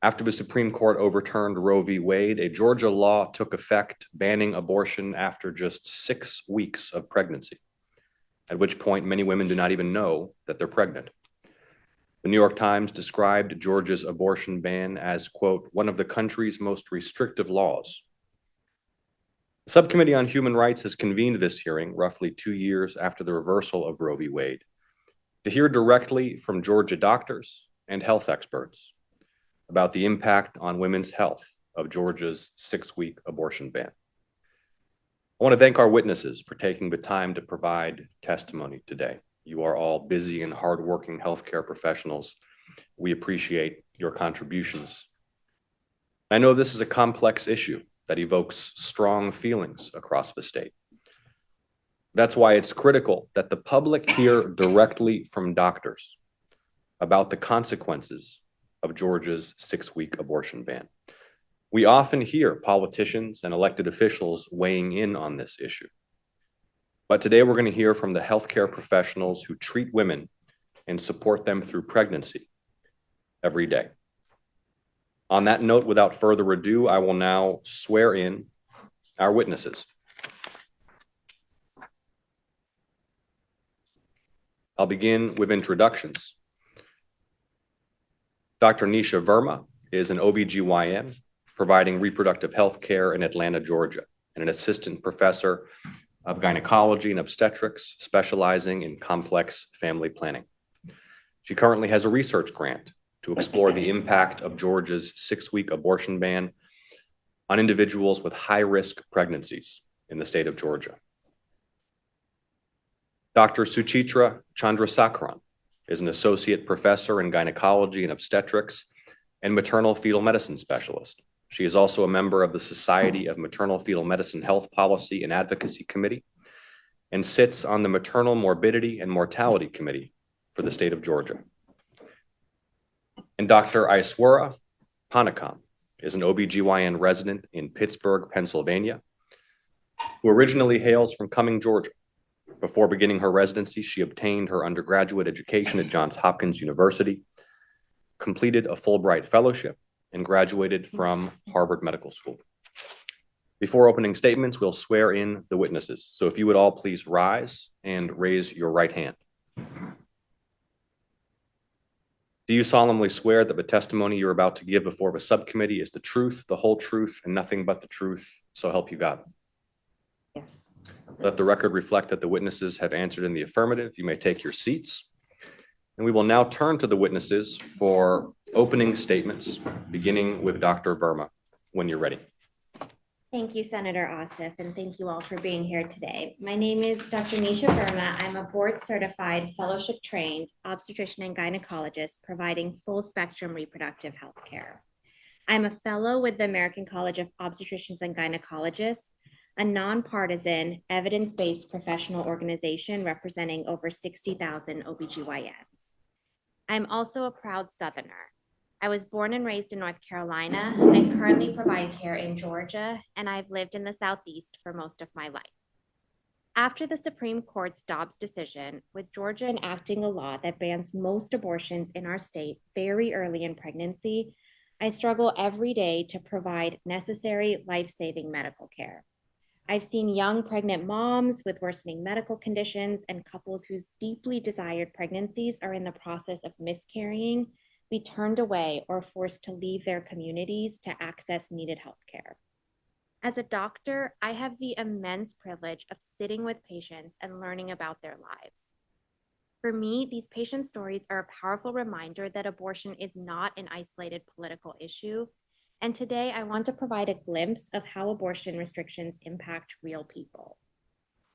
After the Supreme Court overturned Roe v. Wade, a Georgia law took effect banning abortion after just 6 weeks of pregnancy, at which point many women do not even know that they're pregnant. The New York Times described Georgia's abortion ban as, quote, one of the country's most restrictive laws. The Subcommittee on Human Rights has convened this hearing roughly 2 years after the reversal of Roe v. Wade to hear directly from Georgia doctors and health experts about the impact on women's health of Georgia's 6-week abortion ban. I want to thank our witnesses for taking the time to provide testimony today. You are all busy and hardworking healthcare professionals. We appreciate your contributions. I know this is a complex issue that evokes strong feelings across the state. That's why it's critical that the public hear directly from doctors about the consequences of Georgia's 6-week abortion ban. We often hear politicians and elected officials weighing in on this issue. But today we're going to hear from the healthcare professionals who treat women and support them through pregnancy every day. On that note, without further ado, I will now swear in our witnesses. I'll begin with introductions. Dr. Nisha Verma is an OB-GYN providing reproductive health care in Atlanta, Georgia, and an assistant professor of gynecology and obstetrics, specializing in complex family planning. She currently has a research grant to explore the impact of Georgia's 6-week abortion ban on individuals with high-risk pregnancies in the state of Georgia. Dr. Suchitra Chandra-Sakon is an associate professor in gynecology and obstetrics and maternal fetal medicine specialist. She is also a member of the Society of Maternal Fetal Medicine Health Policy and Advocacy Committee and sits on the Maternal Morbidity and Mortality Committee for the state of Georgia. And Dr. Aiswara Panakam is an OB-GYN resident in Pittsburgh, Pennsylvania, who originally hails from Cumming, Georgia. Before beginning her residency, she obtained her undergraduate education at Johns Hopkins University, completed a Fulbright Fellowship, and graduated from Harvard Medical School. Before opening statements, we'll swear in the witnesses. So if you would all please rise and raise your right hand. Do you solemnly swear that the testimony you're about to give before the subcommittee is the truth, the whole truth, and nothing but the truth, so help you God? Yes. Let the record reflect that the witnesses have answered in the affirmative. You may take your seats. And we will now turn to the witnesses for opening statements, beginning with Dr. Verma, when you're ready. Thank you, Senator Ossoff, and thank you all for being here today. My name is Dr. Nisha Verma. I'm a board-certified, fellowship-trained obstetrician and gynecologist providing full-spectrum reproductive health care. I'm a fellow with the American College of Obstetricians and Gynecologists, a nonpartisan, evidence-based professional organization representing over 60,000 OB-GYNs. I'm also a proud Southerner. I was born and raised in North Carolina. I currently provide care in Georgia, and I've lived in the Southeast for most of my life. After the Supreme Court's Dobbs decision, with Georgia enacting a law that bans most abortions in our state very early in pregnancy, I struggle every day to provide necessary life-saving medical care. I've seen young pregnant moms with worsening medical conditions and couples whose deeply desired pregnancies are in the process of miscarrying be turned away or forced to leave their communities to access needed health care. As a doctor, I have the immense privilege of sitting with patients and learning about their lives. For me, these patient stories are a powerful reminder that abortion is not an isolated political issue. And today I want to provide a glimpse of how abortion restrictions impact real people.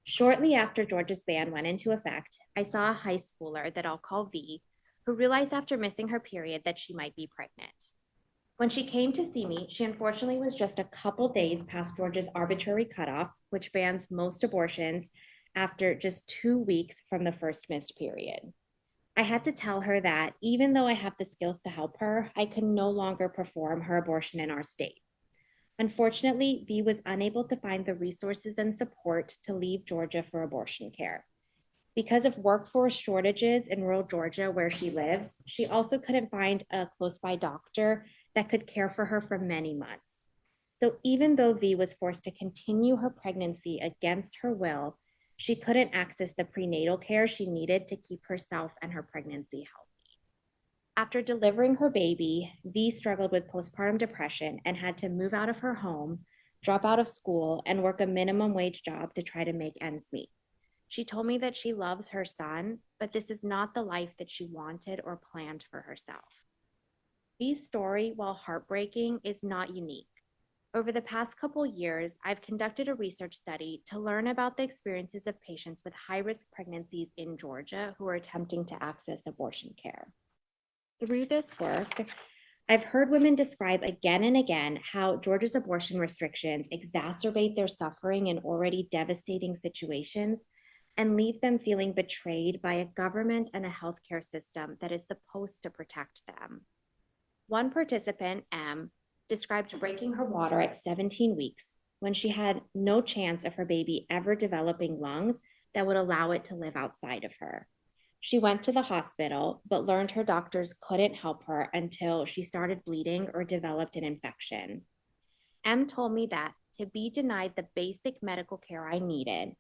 Shortly after Georgia's ban went into effect, I saw a high schooler that I'll call V, who realized after missing her period that she might be pregnant. When she came to see me, she unfortunately was just a couple days past Georgia's arbitrary cutoff, which bans most abortions after just 2 weeks from the first missed period. I had to tell her that even though I have the skills to help her, I could no longer perform her abortion in our state. Unfortunately, V was unable to find the resources and support to leave Georgia for abortion care. Because of workforce shortages in rural Georgia where she lives, she also couldn't find a close by doctor that could care for her for many months. So even though V was forced to continue her pregnancy against her will, she couldn't access the prenatal care she needed to keep herself and her pregnancy healthy. After delivering her baby, V struggled with postpartum depression and had to move out of her home, drop out of school, and work a minimum wage job to try to make ends meet. She told me that she loves her son, but this is not the life that she wanted or planned for herself. V's story, while heartbreaking, is not unique. Over the past couple years, I've conducted a research study to learn about the experiences of patients with high-risk pregnancies in Georgia who are attempting to access abortion care. Through this work, I've heard women describe again and again how Georgia's abortion restrictions exacerbate their suffering in already devastating situations and leave them feeling betrayed by a government and a healthcare system that is supposed to protect them. One participant, M, described breaking her water at 17 weeks when she had no chance of her baby ever developing lungs that would allow it to live outside of her. She went to the hospital, but learned her doctors couldn't help her until she started bleeding or developed an infection. M told me that to be denied the basic medical care I needed,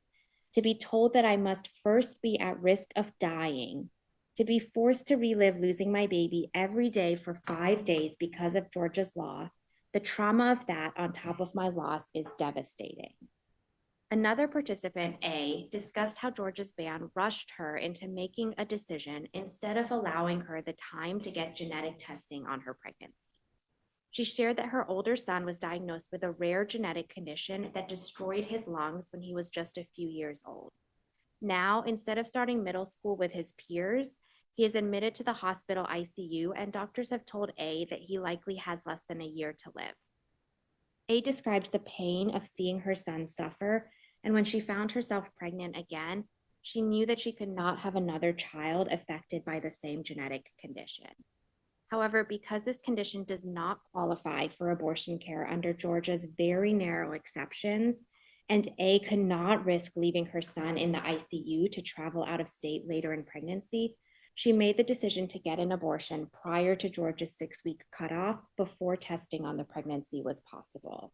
to be told that I must first be at risk of dying, to be forced to relive losing my baby every day for 5 days because of Georgia's law, the trauma of that on top of my loss is devastating. Another participant, A, discussed how Georgia's ban rushed her into making a decision instead of allowing her the time to get genetic testing on her pregnancy. She shared that her older son was diagnosed with a rare genetic condition that destroyed his lungs when he was just a few years old. Now, instead of starting middle school with his peers, he is admitted to the hospital ICU, and doctors have told A that he likely has less than a year to live. A described the pain of seeing her son suffer, and when she found herself pregnant again, she knew that she could not have another child affected by the same genetic condition. However, because this condition does not qualify for abortion care under Georgia's very narrow exceptions, and A could not risk leaving her son in the ICU to travel out of state later in pregnancy, she made the decision to get an abortion prior to Georgia's 6-week cutoff before testing on the pregnancy was possible.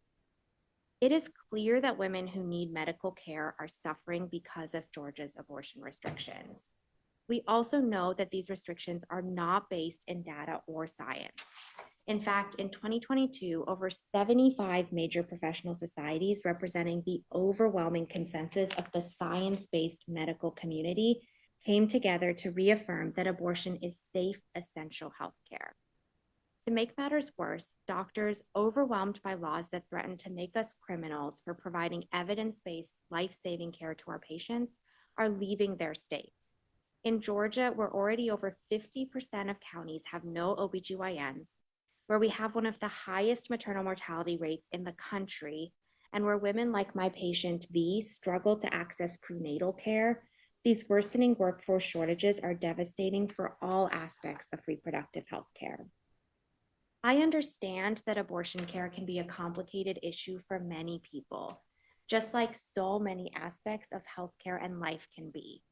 It is clear that women who need medical care are suffering because of Georgia's abortion restrictions. We also know that these restrictions are not based in data or science. In fact, in 2022, over 75 major professional societies representing the overwhelming consensus of the science-based medical community came together to reaffirm that abortion is safe, essential healthcare. To make matters worse, doctors, overwhelmed by laws that threaten to make us criminals for providing evidence-based, life-saving care to our patients, are leaving their states. In Georgia, where already over 50% of counties have no OB-GYNs, where we have one of the highest maternal mortality rates in the country, and where women like my patient V struggle to access prenatal care, these worsening workforce shortages are devastating for all aspects of reproductive health care. I understand that abortion care can be a complicated issue for many people, just like so many aspects of healthcare and life can be.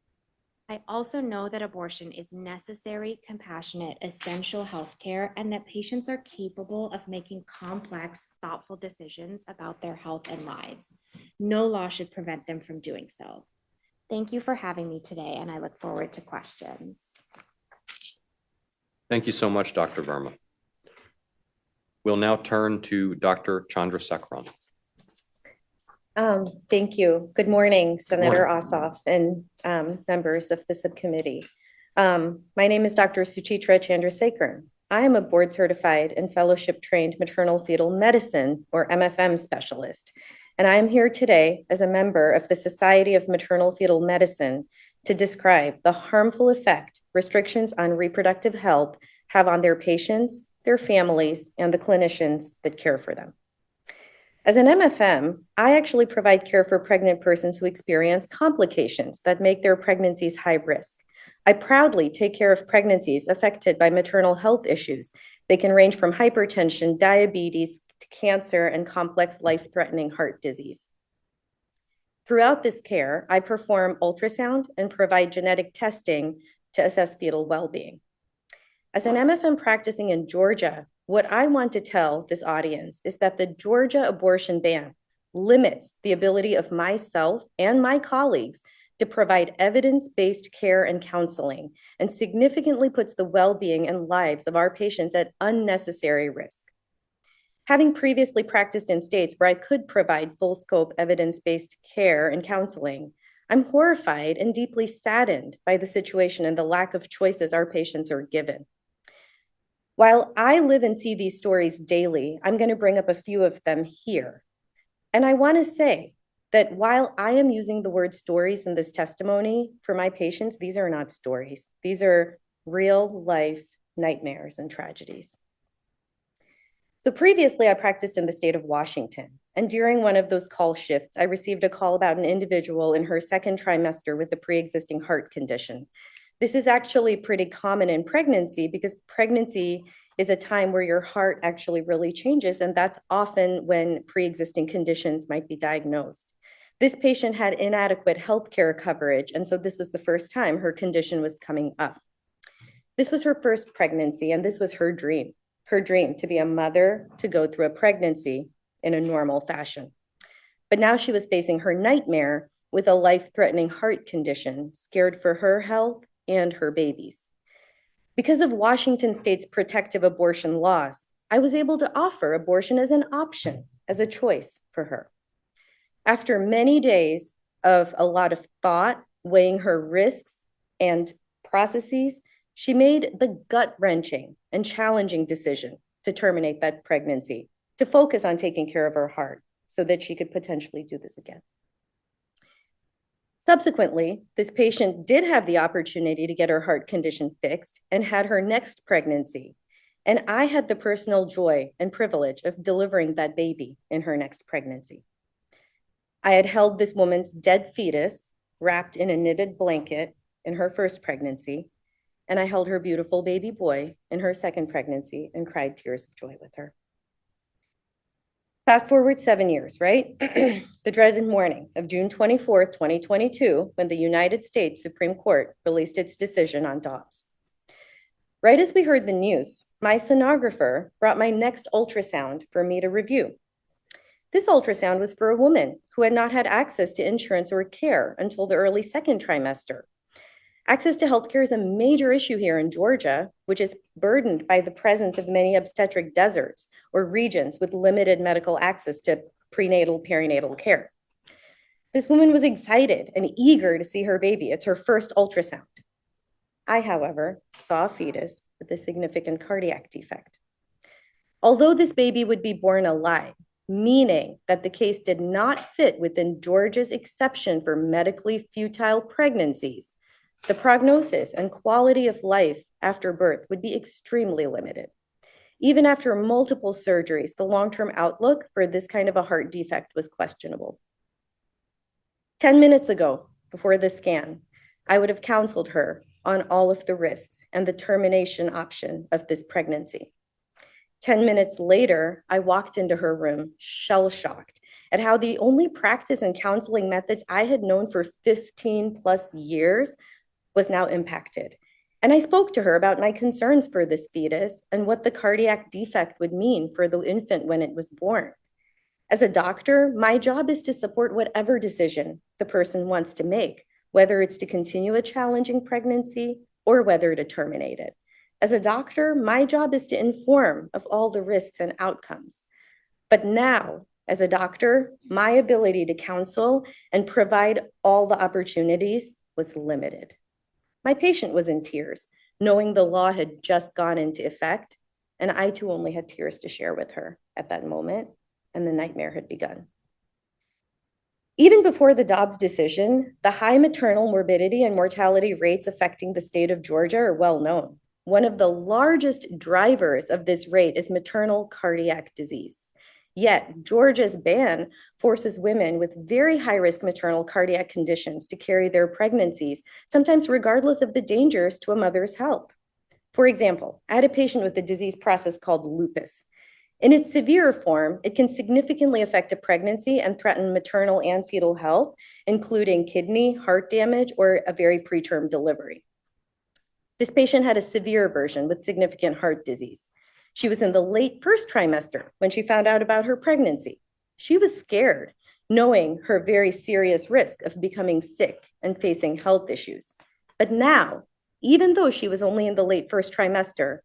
I also know that abortion is necessary, compassionate, essential healthcare, and that patients are capable of making complex, thoughtful decisions about their health and lives. No law should prevent them from doing so. Thank you for having me today, and I look forward to questions. Thank you so much, Dr. Verma. We'll now turn to Dr. Chandra-Sakon. Thank you. Good morning, Senator Ossoff and members of the subcommittee. My name is Dr. Suchitra Chandra-Sakon. I am a board-certified and fellowship-trained maternal fetal medicine, or MFM specialist, and I am here today as a member of the Society of Maternal Fetal Medicine to describe the harmful effect restrictions on reproductive health have on their patients, their families, and the clinicians that care for them. As an MFM, I actually provide care for pregnant persons who experience complications that make their pregnancies high risk. I proudly take care of pregnancies affected by maternal health issues. They can range from hypertension, diabetes, to cancer, and complex life-threatening heart disease. Throughout this care, I perform ultrasound and provide genetic testing to assess fetal well-being. As an MFM practicing in Georgia, what I want to tell this audience is that the Georgia abortion ban limits the ability of myself and my colleagues to provide evidence-based care and counseling, and significantly puts the well-being and lives of our patients at unnecessary risk. Having previously practiced in states where I could provide full-scope evidence-based care and counseling, I'm horrified and deeply saddened by the situation and the lack of choices our patients are given. While I live and see these stories daily, I'm going to bring up a few of them here. And I want to say that while I am using the word stories in this testimony for my patients, these are not stories. These are real life nightmares and tragedies. So previously, I practiced in the state of Washington, and during one of those call shifts, I received a call about an individual in her second trimester with a pre-existing heart condition. This is actually pretty common in pregnancy because pregnancy is a time where your heart actually really changes, and that's often when pre-existing conditions might be diagnosed. This patient had inadequate healthcare coverage, and so this was the first time her condition was coming up. This was her first pregnancy, and this was her dream to be a mother, to go through a pregnancy in a normal fashion. But now she was facing her nightmare with a life-threatening heart condition, scared for her health and her baby's. Because of Washington State's protective abortion laws, I was able to offer abortion as an option, as a choice for her. After many days of a lot of thought, weighing her risks and processes, she made the gut-wrenching and challenging decision to terminate that pregnancy, to focus on taking care of her heart so that she could potentially do this again. Subsequently, this patient did have the opportunity to get her heart condition fixed and had her next pregnancy. And I had the personal joy and privilege of delivering that baby in her next pregnancy. I had held this woman's dead fetus wrapped in a knitted blanket in her first pregnancy, and I held her beautiful baby boy in her second pregnancy and cried tears of joy with her. Fast forward 7 years, right? The dreaded morning of June 24th, 2022, when the United States Supreme Court released its decision on Dobbs. Right as we heard the news, my sonographer brought my next ultrasound for me to review. This ultrasound was for a woman who had not had access to insurance or care until the early second trimester. Access to healthcare is a major issue here in Georgia, which is burdened by the presence of many obstetric deserts or regions with limited medical access to prenatal, perinatal care. This woman was excited and eager to see her baby. It's her first ultrasound. I, however, saw a fetus with a significant cardiac defect. Although this baby would be born alive, meaning that the case did not fit within Georgia's exception for medically futile pregnancies, the prognosis and quality of life after birth would be extremely limited. Even after multiple surgeries, the long-term outlook for this kind of a heart defect was questionable. 10 minutes ago, before the scan, I would have counseled her on all of the risks and the termination option of this pregnancy. 10 minutes later, I walked into her room, shell-shocked at how the only practice and counseling methods I had known for 15 plus years was now impacted. And I spoke to her about my concerns for this fetus and what the cardiac defect would mean for the infant when it was born. As a doctor, my job is to support whatever decision the person wants to make, whether it's to continue a challenging pregnancy or whether to terminate it. As a doctor, my job is to inform of all the risks and outcomes. But now, as a doctor, my ability to counsel and provide all the opportunities was limited. My patient was in tears, knowing the law had just gone into effect, and I too only had tears to share with her at that moment, and the nightmare had begun. Even before the Dobbs decision, the high maternal morbidity and mortality rates affecting the state of Georgia are well known. One of the largest drivers of this rate is maternal cardiac disease. Yet, Georgia's ban forces women with very high-risk maternal cardiac conditions to carry their pregnancies, sometimes regardless of the dangers to a mother's health. For example, I had a patient with a disease process called lupus. In its severe form, it can significantly affect a pregnancy and threaten maternal and fetal health, including kidney, heart damage, or a very preterm delivery. This patient had a severe version with significant heart disease. She was in the late first trimester when she found out about her pregnancy. She was scared, knowing her very serious risk of becoming sick and facing health issues. But now, even though she was only in the late first trimester,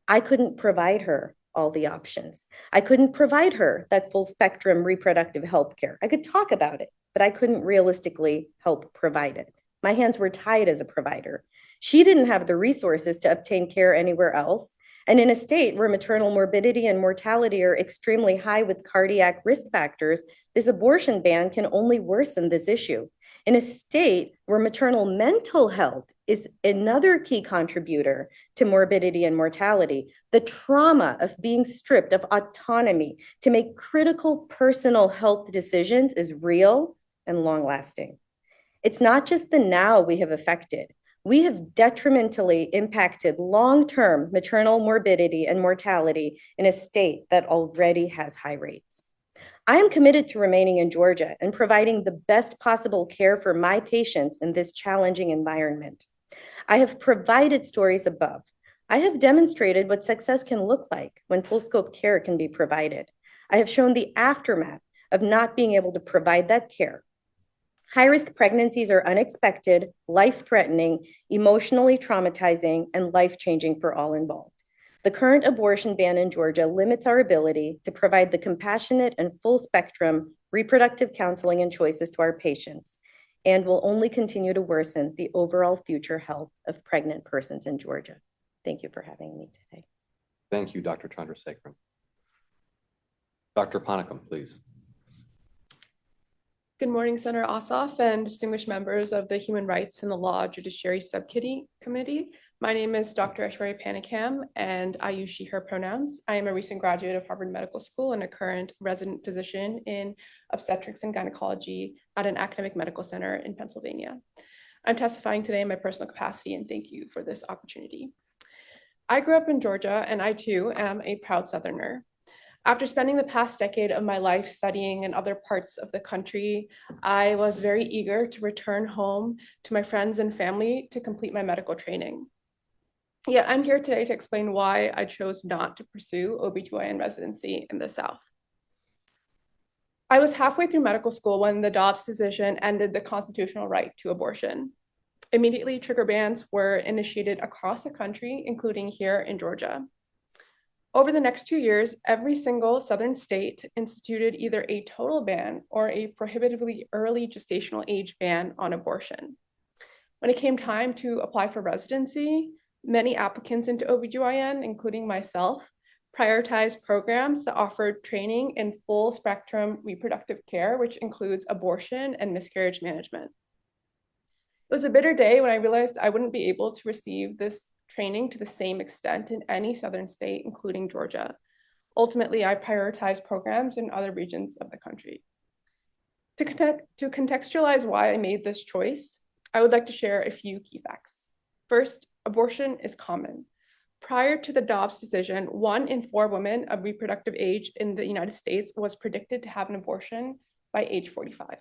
I couldn't provide her all the options. I couldn't provide her that full spectrum reproductive health care. I could talk about it, but I couldn't realistically help provide it. My hands were tied as a provider. She didn't have the resources to obtain care anywhere else. And in a state where maternal morbidity and mortality are extremely high with cardiac risk factors, this abortion ban can only worsen this issue. In a state where maternal mental health is another key contributor to morbidity and mortality, the trauma of being stripped of autonomy to make critical personal health decisions is real and long-lasting. It's not just the now we have affected. We have detrimentally impacted long-term maternal morbidity and mortality in a state that already has high rates. I am committed to remaining in Georgia and providing the best possible care for my patients in this challenging environment. I have provided stories above. I have demonstrated what success can look like when full scope care can be provided. I have shown the aftermath of not being able to provide that care. High-risk pregnancies are unexpected, life-threatening, emotionally traumatizing, and life-changing for all involved. The current abortion ban in Georgia limits our ability to provide the compassionate and full-spectrum reproductive counseling and choices to our patients, and will only continue to worsen the overall future health of pregnant persons in Georgia. Thank you for having me today. Thank you, Dr. Chandra-Sakon. Dr. Panakam, please. Good morning, Senator Ossoff and distinguished members of the Human Rights and the Law Judiciary Subcommittee. My name is Dr. Panakam, and I use she, her pronouns. I am a recent graduate of Harvard Medical School and a current resident physician in obstetrics and gynecology at an academic medical center in Pennsylvania. I'm testifying today in my personal capacity, and thank you for this opportunity. I grew up in Georgia, and I too am a proud Southerner. After spending the past decade of my life studying in other parts of the country, I was very eager to return home to my friends and family to complete my medical training. Yet I'm here today to explain why I chose not to pursue OB-GYN residency in the South. I was halfway through medical school when the Dobbs decision ended the constitutional right to abortion. Immediately, trigger bans were initiated across the country, including here in Georgia. Over the next 2 years, every single Southern state instituted either a total ban or a prohibitively early gestational age ban on abortion. When it came time to apply for residency, many applicants into OB-GYN, including myself, prioritized programs that offered training in full spectrum reproductive care, which includes abortion and miscarriage management. It was a bitter day when I realized I wouldn't be able to receive this training to the same extent in any Southern state, including Georgia. Ultimately, I prioritized programs in other regions of the country. To contextualize why I made this choice, I would like to share a few key facts. First, abortion is common. Prior to the Dobbs decision, 1 in 4 women of reproductive age in the United States was predicted to have an abortion by age 45.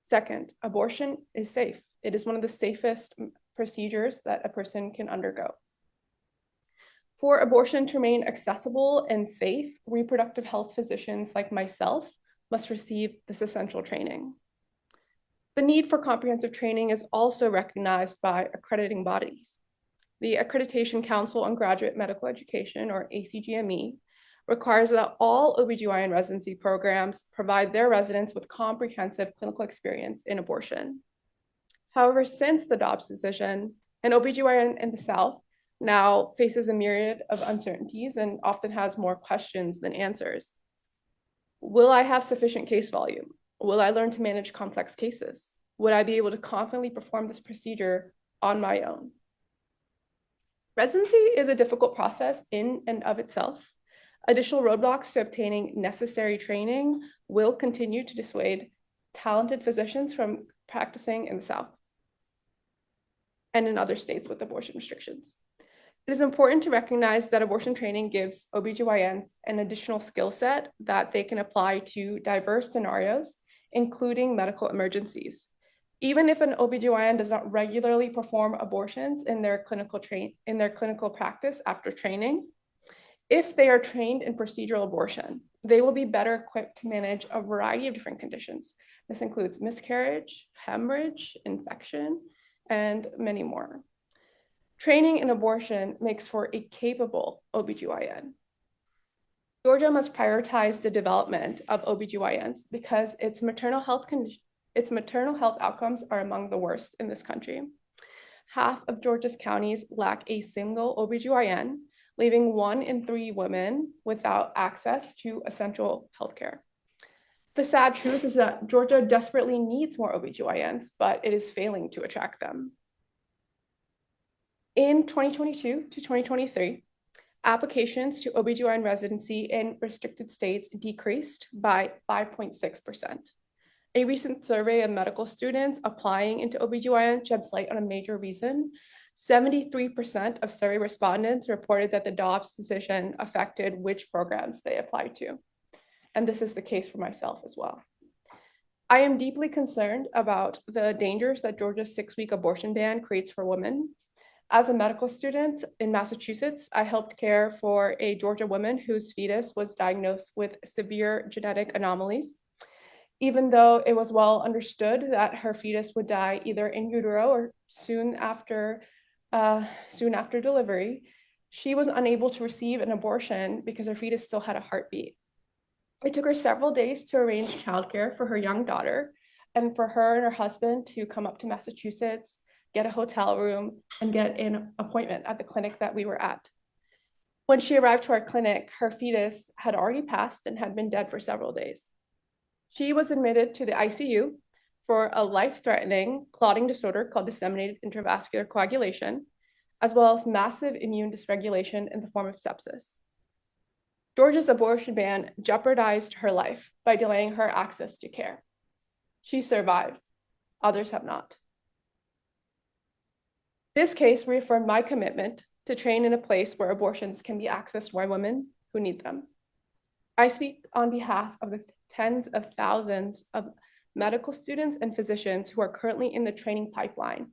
Second, abortion is safe. It is one of the safest procedures that a person can undergo. For abortion to remain accessible and safe, reproductive health physicians like myself must receive this essential training. The need for comprehensive training is also recognized by accrediting bodies. The Accreditation Council on Graduate Medical Education, or ACGME, requires that all OB-GYN residency programs provide their residents with comprehensive clinical experience in abortion. However, since the Dobbs decision, an OB-GYN in the South now faces a myriad of uncertainties and often has more questions than answers. Will I have sufficient case volume? Will I learn to manage complex cases? Would I be able to confidently perform this procedure on my own? Residency is a difficult process in and of itself. Additional roadblocks to obtaining necessary training will continue to dissuade talented physicians from practicing in the South and in other states with abortion restrictions. It It is important to recognize that abortion training gives OB-GYNs an additional skill set that they can apply to diverse scenarios, including medical emergencies. Even if an OB-GYN does not regularly perform abortions in their clinical practice after training, if they are trained in procedural abortion, they will be better equipped to manage a variety of different conditions. This includes miscarriage, hemorrhage, infection, and many more. Training in abortion makes for a capable OB-GYN. Georgia must prioritize the development of OB-GYNs because its maternal health outcomes are among the worst in this country. Half of Georgia's counties lack a single OB-GYN, leaving 1 in 3 women without access to essential healthcare. The sad truth is that Georgia desperately needs more OB-GYNs, but it is failing to attract them. In 2022 to 2023, applications to OB-GYN residency in restricted states decreased by 5.6%. A recent survey of medical students applying into OB-GYN sheds light on a major reason. 73% of survey respondents reported that the Dobbs decision affected which programs they applied to. And this is the case for myself as well. I am deeply concerned about the dangers that Georgia's 6-week abortion ban creates for women. As a medical student in Massachusetts, I helped care for a Georgia woman whose fetus was diagnosed with severe genetic anomalies. Even though it was well understood that her fetus would die either in utero or soon after delivery, she was unable to receive an abortion because her fetus still had a heartbeat. It took her several days to arrange childcare for her young daughter and for her and her husband to come up to Massachusetts, get a hotel room, and get an appointment at the clinic that we were at. When she arrived to our clinic, her fetus had already passed and had been dead for several days. She was admitted to the ICU for a life-threatening clotting disorder called disseminated intravascular coagulation, as well as massive immune dysregulation in the form of sepsis. Georgia's abortion ban jeopardized her life by delaying her access to care. She survived. Others have not. This case reaffirmed my commitment to train in a place where abortions can be accessed by women who need them. I speak on behalf of the tens of thousands of medical students and physicians who are currently in the training pipeline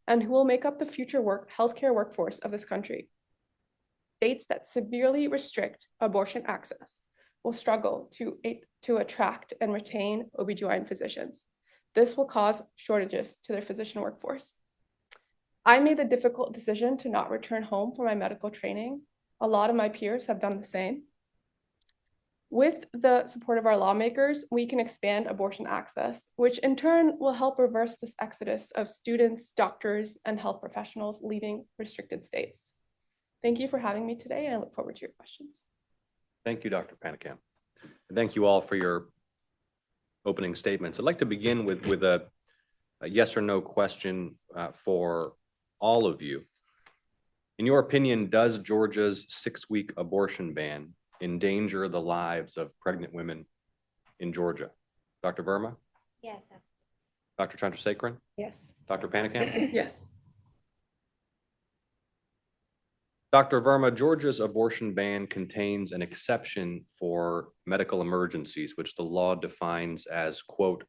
and who will make up the future healthcare workforce of this country. States that severely restrict abortion access will struggle to attract and retain OB-GYN physicians. This will cause shortages to their physician workforce. I made the difficult decision to not return home for my medical training. A lot of my peers have done the same. With the support of our lawmakers, we can expand abortion access, which in turn will help reverse this exodus of students, doctors, and health professionals leaving restricted states. Thank you for having me today, and I look forward to your questions. Thank you, Dr. Panakam. And thank you all for your opening statements. I'd like to begin with a yes or no question for all of you. In your opinion, does Georgia's 6-week abortion ban endanger the lives of pregnant women in Georgia? Dr. Verma? Yes. Dr. Chandra-Sakon? Yes. Dr. Panakam? Yes. Dr. Verma, Georgia's abortion ban contains an exception for medical emergencies, which the law defines as, quote,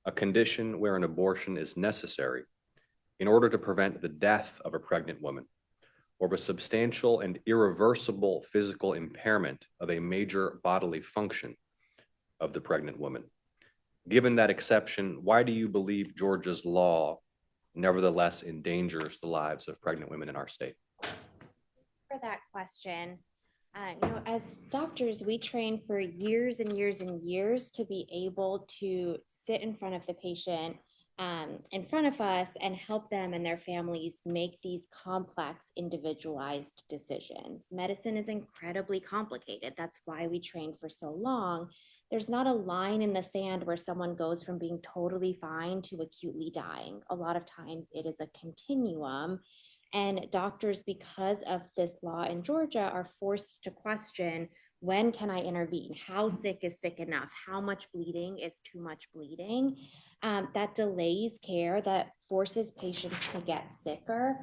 a condition where an abortion is necessary in order to prevent the death of a pregnant woman or a substantial and irreversible physical impairment of a major bodily function of the pregnant woman. Given that exception, why do you believe Georgia's law nevertheless endangers the lives of pregnant women in our state? For that question, as doctors, we train for years and years and years to be able to sit in front of the patient in front of us and help them and their families make these complex, individualized decisions. Medicine is incredibly complicated. That's why we train for so long. There's not a line in the sand where someone goes from being totally fine to acutely dying. A lot of times it is a continuum. And doctors, because of this law in Georgia, are forced to question, when can I intervene? How sick is sick enough? How much bleeding is too much bleeding? That delays care, that forces patients to get sicker.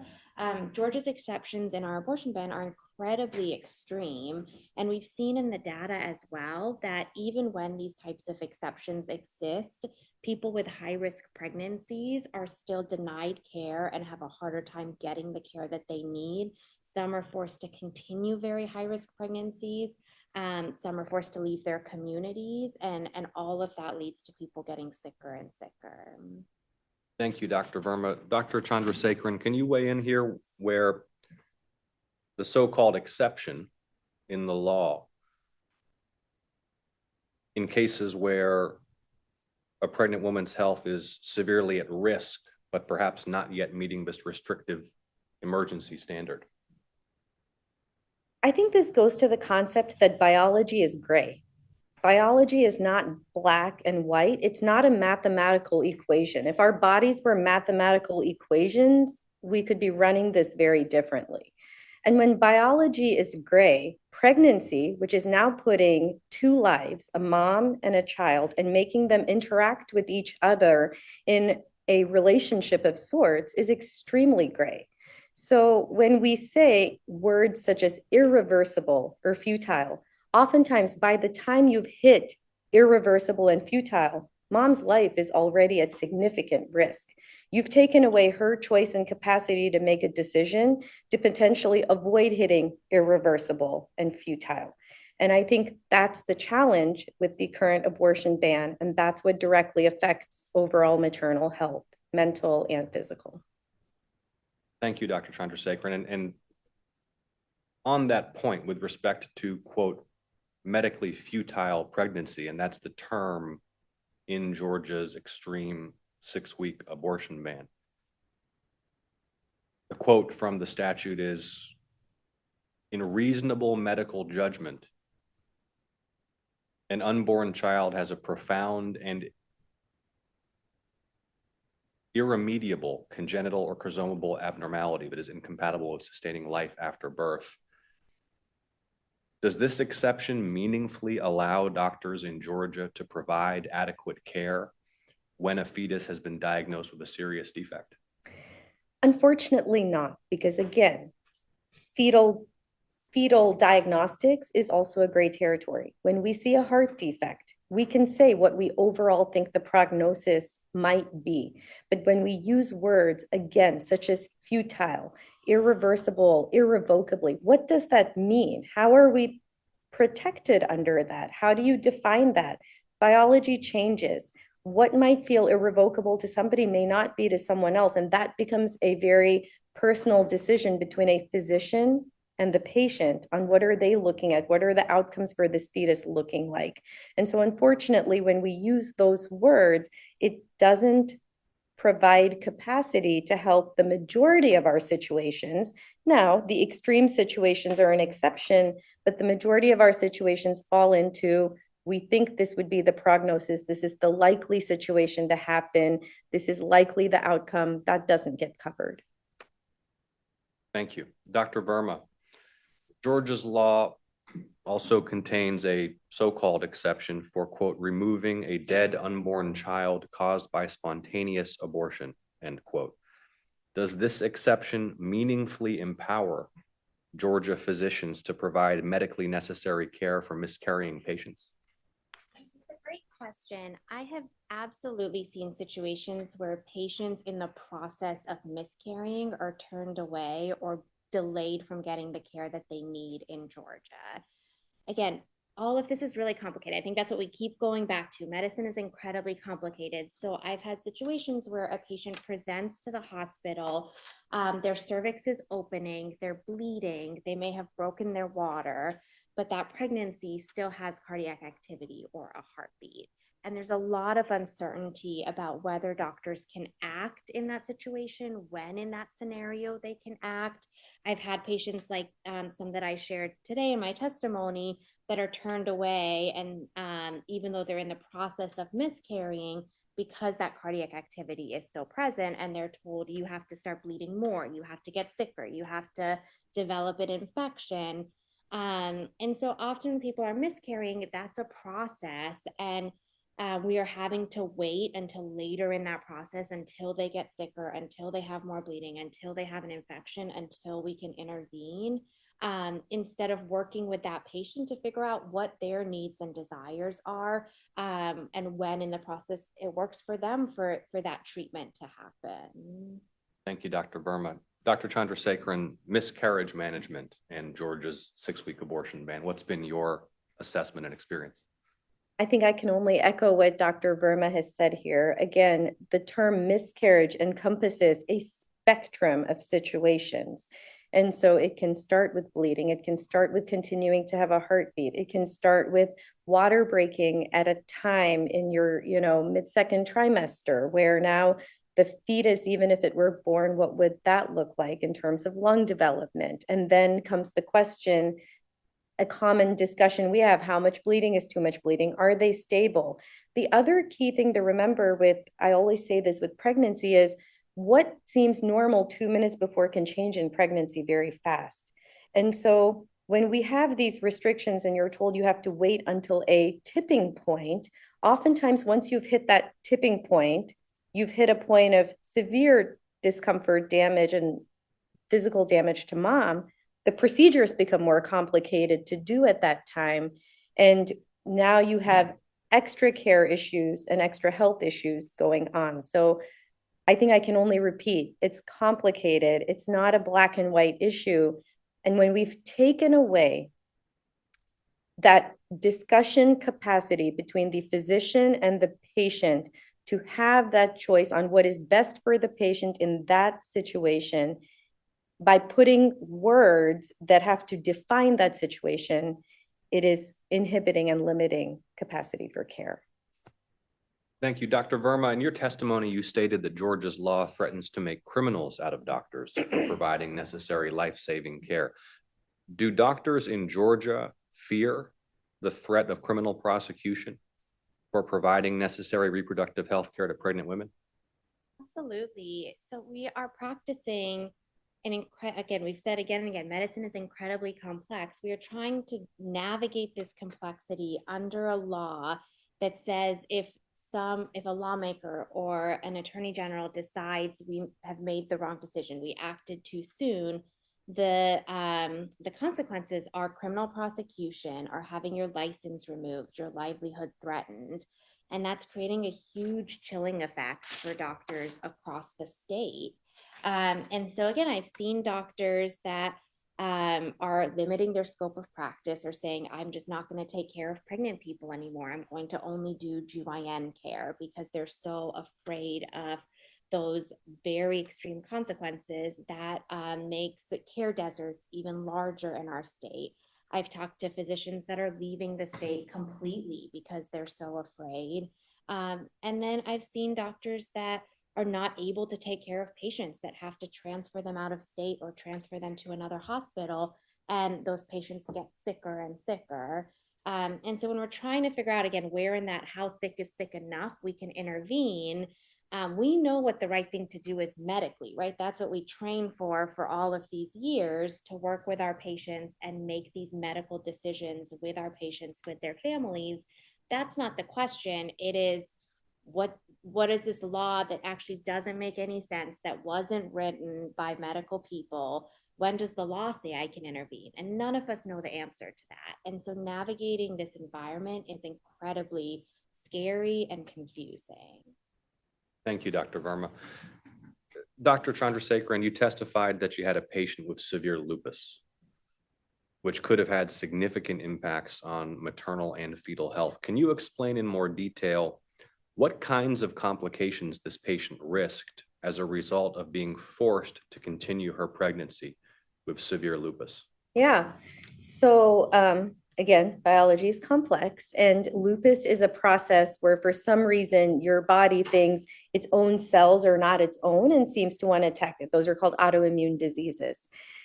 Georgia's exceptions in our abortion ban are incredibly extreme. And we've seen in the data as well that even when these types of exceptions exist, people with high-risk pregnancies are still denied care and have a harder time getting the care that they need. Some are forced to continue very high-risk pregnancies. Some are forced to leave their communities, and all of that leads to people getting sicker and sicker. Thank you, Dr. Verma. Dr. Chandra-Sakon, can you weigh in here where the so-called exception in the law in cases where a pregnant woman's health is severely at risk, but perhaps not yet meeting this restrictive emergency standard? I think this goes to the concept that biology is gray. Biology is not black and white. It's not a mathematical equation. If our bodies were mathematical equations, we could be running this very differently. And when biology is gray, pregnancy, which is now putting two lives, a mom and a child, and making them interact with each other in a relationship of sorts, is extremely gray. So when we say words such as irreversible or futile, oftentimes by the time you've hit irreversible and futile, mom's life is already at significant risk. You've taken away her choice and capacity to make a decision to potentially avoid hitting irreversible and futile. And I think that's the challenge with the current abortion ban, and that's what directly affects overall maternal health, mental and physical. Thank you, Dr. Chandra-Sakon. And on that point, with respect to, quote, medically futile pregnancy, and that's the term in Georgia's extreme 6-week abortion ban. The quote from the statute is, "In reasonable medical judgment, an unborn child has a profound and irremediable congenital or chromosomal abnormality that is incompatible with sustaining life after birth." Does this exception meaningfully allow doctors in Georgia to provide adequate care when a fetus has been diagnosed with a serious defect? Unfortunately not, because again, fetal diagnostics is also a gray territory. When we see a heart defect, we can say what we overall think the prognosis might be. But when we use words, again, such as futile, irreversible, irrevocably, what does that mean? How are we protected under that? How do you define that? Biology changes. What might feel irrevocable to somebody may not be to someone else. And that becomes a very personal decision between a physician and the patient on what are they looking at? What are the outcomes for this fetus looking like? And so unfortunately, when we use those words, it doesn't provide capacity to help the majority of our situations. Now, the extreme situations are an exception, but the majority of our situations fall into, we think this would be the prognosis. This is the likely situation to happen. This is likely the outcome. That doesn't get covered. Thank you. Dr. Verma, Georgia's law also contains a so-called exception for, quote, removing a dead unborn child caused by spontaneous abortion, end quote. Does this exception meaningfully empower Georgia physicians to provide medically necessary care for miscarrying patients? It's a great question. I have absolutely seen situations where patients in the process of miscarrying are turned away or delayed from getting the care that they need in Georgia. Again, all of this is really complicated. I think that's what we keep going back to. Medicine is incredibly complicated. So I've had situations where a patient presents to the hospital, their cervix is opening, they're bleeding, they may have broken their water, but that pregnancy still has cardiac activity or a heartbeat. And there's a lot of uncertainty about whether doctors can act in that situation, when in that scenario they can act. I've had patients like some that I shared today in my testimony that are turned away, and even though they're in the process of miscarrying, because that cardiac activity is still present, and they're told you have to start bleeding more, you have to get sicker, you have to develop an infection. And so often when people are miscarrying, that's a process. And We are having to wait until later in that process, until they get sicker, until they have more bleeding, until they have an infection, until we can intervene, instead of working with that patient to figure out what their needs and desires are, and when in the process it works for them for that treatment to happen. Thank you, Dr. Verma. Dr. Chandra-Sakon, miscarriage management and Georgia's 6-week abortion ban. What's been your assessment and experience? I think I can only echo what Dr. Verma has said here. Again, the term miscarriage encompasses a spectrum of situations. And so it can start with bleeding. It can start with continuing to have a heartbeat. It can start with water breaking at a time in your, mid-second trimester, where now the fetus, even if it were born, what would that look like in terms of lung development? And then comes the question, a common discussion we have, how much bleeding is too much bleeding? Are they stable? The other key thing to remember I always say this with pregnancy, is what seems normal 2 minutes before can change in pregnancy very fast. And so when we have these restrictions and you're told you have to wait until a tipping point, oftentimes once you've hit that tipping point, you've hit a point of severe discomfort, damage, and physical damage to mom. The procedures become more complicated to do at that time. And now you have extra care issues and extra health issues going on. So I think I can only repeat, it's complicated. It's not a black and white issue. And when we've taken away that discussion capacity between the physician and the patient to have that choice on what is best for the patient in that situation, by putting words that have to define that situation, it is inhibiting and limiting capacity for care. Thank you, Dr. Verma. In your testimony, you stated that Georgia's law threatens to make criminals out of doctors for providing necessary life-saving care. Do doctors in Georgia fear the threat of criminal prosecution for providing necessary reproductive health care to pregnant women? Absolutely. So we are practicing, and again, we've said again and again, medicine is incredibly complex. We are trying to navigate this complexity under a law that says if a lawmaker or an attorney general decides we have made the wrong decision, we acted too soon, the consequences are criminal prosecution, or having your license removed, your livelihood threatened. And that's creating a huge chilling effect for doctors across the state. And so again, I've seen doctors that are limiting their scope of practice, or saying, I'm just not going to take care of pregnant people anymore. I'm going to only do GYN care, because they're so afraid of those very extreme consequences that makes the care deserts even larger in our state. I've talked to physicians that are leaving the state completely because they're so afraid. And then I've seen doctors that are not able to take care of patients, that have to transfer them out of state or transfer them to another hospital, and those patients get sicker and sicker. And so when we're trying to figure out, again, where in that how sick is sick enough we can intervene, we know what the right thing to do is medically, right? That's what we train for all of these years, to work with our patients and make these medical decisions with our patients, with their families. That's not the question. It is, what is this law that actually doesn't make any sense, that wasn't written by medical people? When does the law say I can intervene? And none of us know the answer to that. And so navigating this environment is incredibly scary and confusing. Thank you, Dr. Verma. Dr. Chandra-Sakon, you testified that you had a patient with severe lupus, which could have had significant impacts on maternal and fetal health. Can you explain in more detail what kinds of complications this patient risked as a result of being forced to continue her pregnancy with severe lupus? Yeah. So again, biology is complex, and lupus is a process where for some reason your body thinks its own cells are not its own and seems to want to attack it. Those are called autoimmune diseases.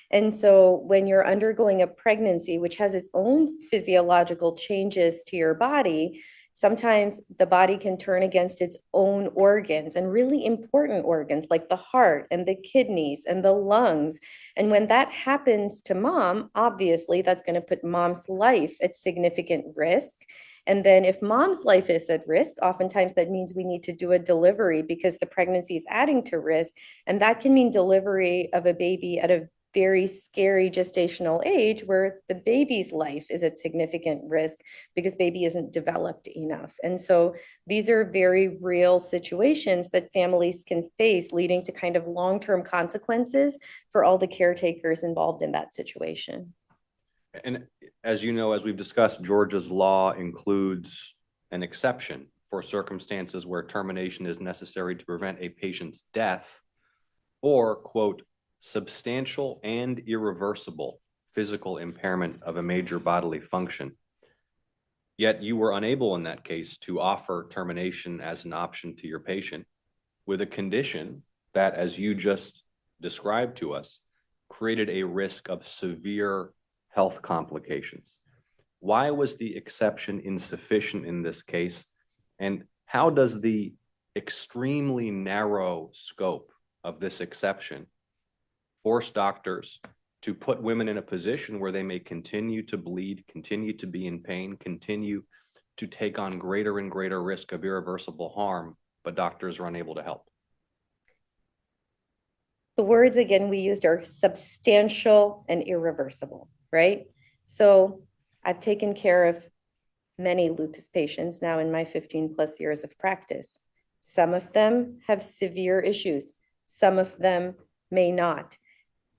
And so when you're undergoing a pregnancy, which has its own physiological changes to your body, Sometimes the body can turn against its own organs and really important organs like the heart and the kidneys and the lungs. And when that happens to mom, obviously that's going to put mom's life at significant risk. And then if mom's life is at risk, oftentimes that means we need to do a delivery because the pregnancy is adding to risk. And that can mean delivery of a baby at a very scary gestational age where the baby's life is at significant risk because baby isn't developed enough. And so these are very real situations that families can face, leading to kind of long-term consequences for all the caretakers involved in that situation. And as you know, as we've discussed, Georgia's law includes an exception for circumstances where termination is necessary to prevent a patient's death or, quote, substantial and irreversible physical impairment of a major bodily function. Yet you were unable in that case to offer termination as an option to your patient with a condition that, as you just described to us, created a risk of severe health complications. Why was the exception insufficient in this case? And how does the extremely narrow scope of this exception force doctors to put women in a position where they may continue to bleed, continue to be in pain, continue to take on greater and greater risk of irreversible harm, but doctors are unable to help? The words again we used are substantial and irreversible, right? So I've taken care of many lupus patients now in my 15 plus years of practice. Some of them have severe issues. Some of them may not.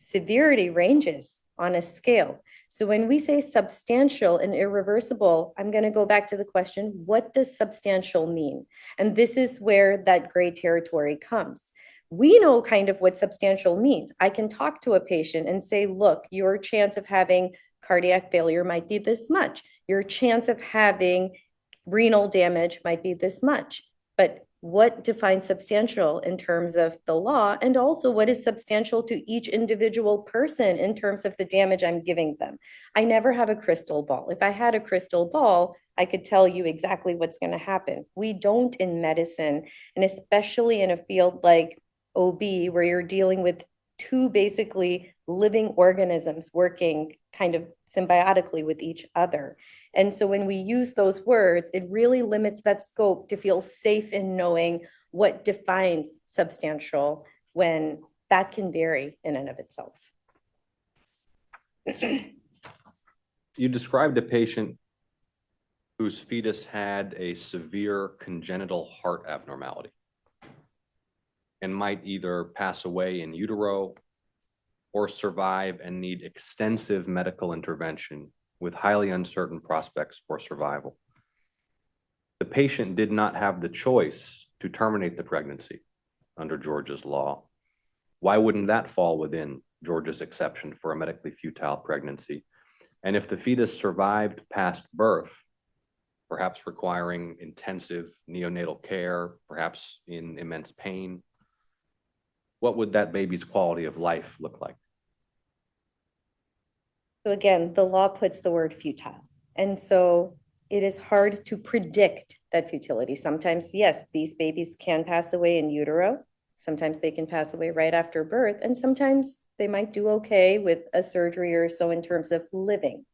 Severity ranges on a scale. So when we say substantial and irreversible, I'm going to go back to the question, what does substantial mean? And this is where that gray territory comes. We know kind of what substantial means. I can talk to a patient and say, look, your chance of having cardiac failure might be this much. Your chance of having renal damage might be this much. But what defines substantial in terms of the law, and also what is substantial to each individual person in terms of the damage I'm giving them? I never have a crystal ball. If I had a crystal ball, I could tell you exactly what's going to happen. We don't in medicine, and especially in a field like OB, where you're dealing with two basically living organisms working kind of symbiotically with each other. And so when we use those words, it really limits that scope to feel safe in knowing what defines substantial, when that can vary in and of itself. You described a patient whose fetus had a severe congenital heart abnormality and might either pass away in utero or survive and need extensive medical intervention with highly uncertain prospects for survival. The patient did not have the choice to terminate the pregnancy under Georgia's law. Why wouldn't that fall within Georgia's exception for a medically futile pregnancy? And if the fetus survived past birth, perhaps requiring intensive neonatal care, perhaps in immense pain, what would that baby's quality of life look like? So again, the law puts the word futile. And so it is hard to predict that futility. Sometimes, yes, these babies can pass away in utero. Sometimes they can pass away right after birth. And sometimes they might do okay with a surgery or so in terms of living.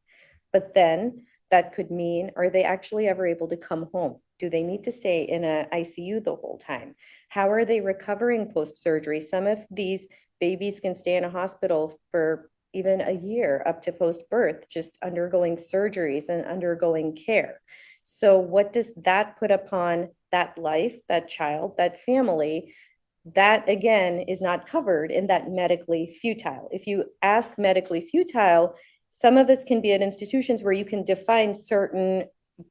But then that could mean, are they actually ever able to come home? Do they need to stay in an ICU the whole time? How are they recovering post-surgery? Some of these babies can stay in a hospital for even a year up to post-birth, just undergoing surgeries and undergoing care. So what does that put upon that life, that child, that family? That again is not covered in that medically futile. If you ask medically futile, some of us can be at institutions where you can define certain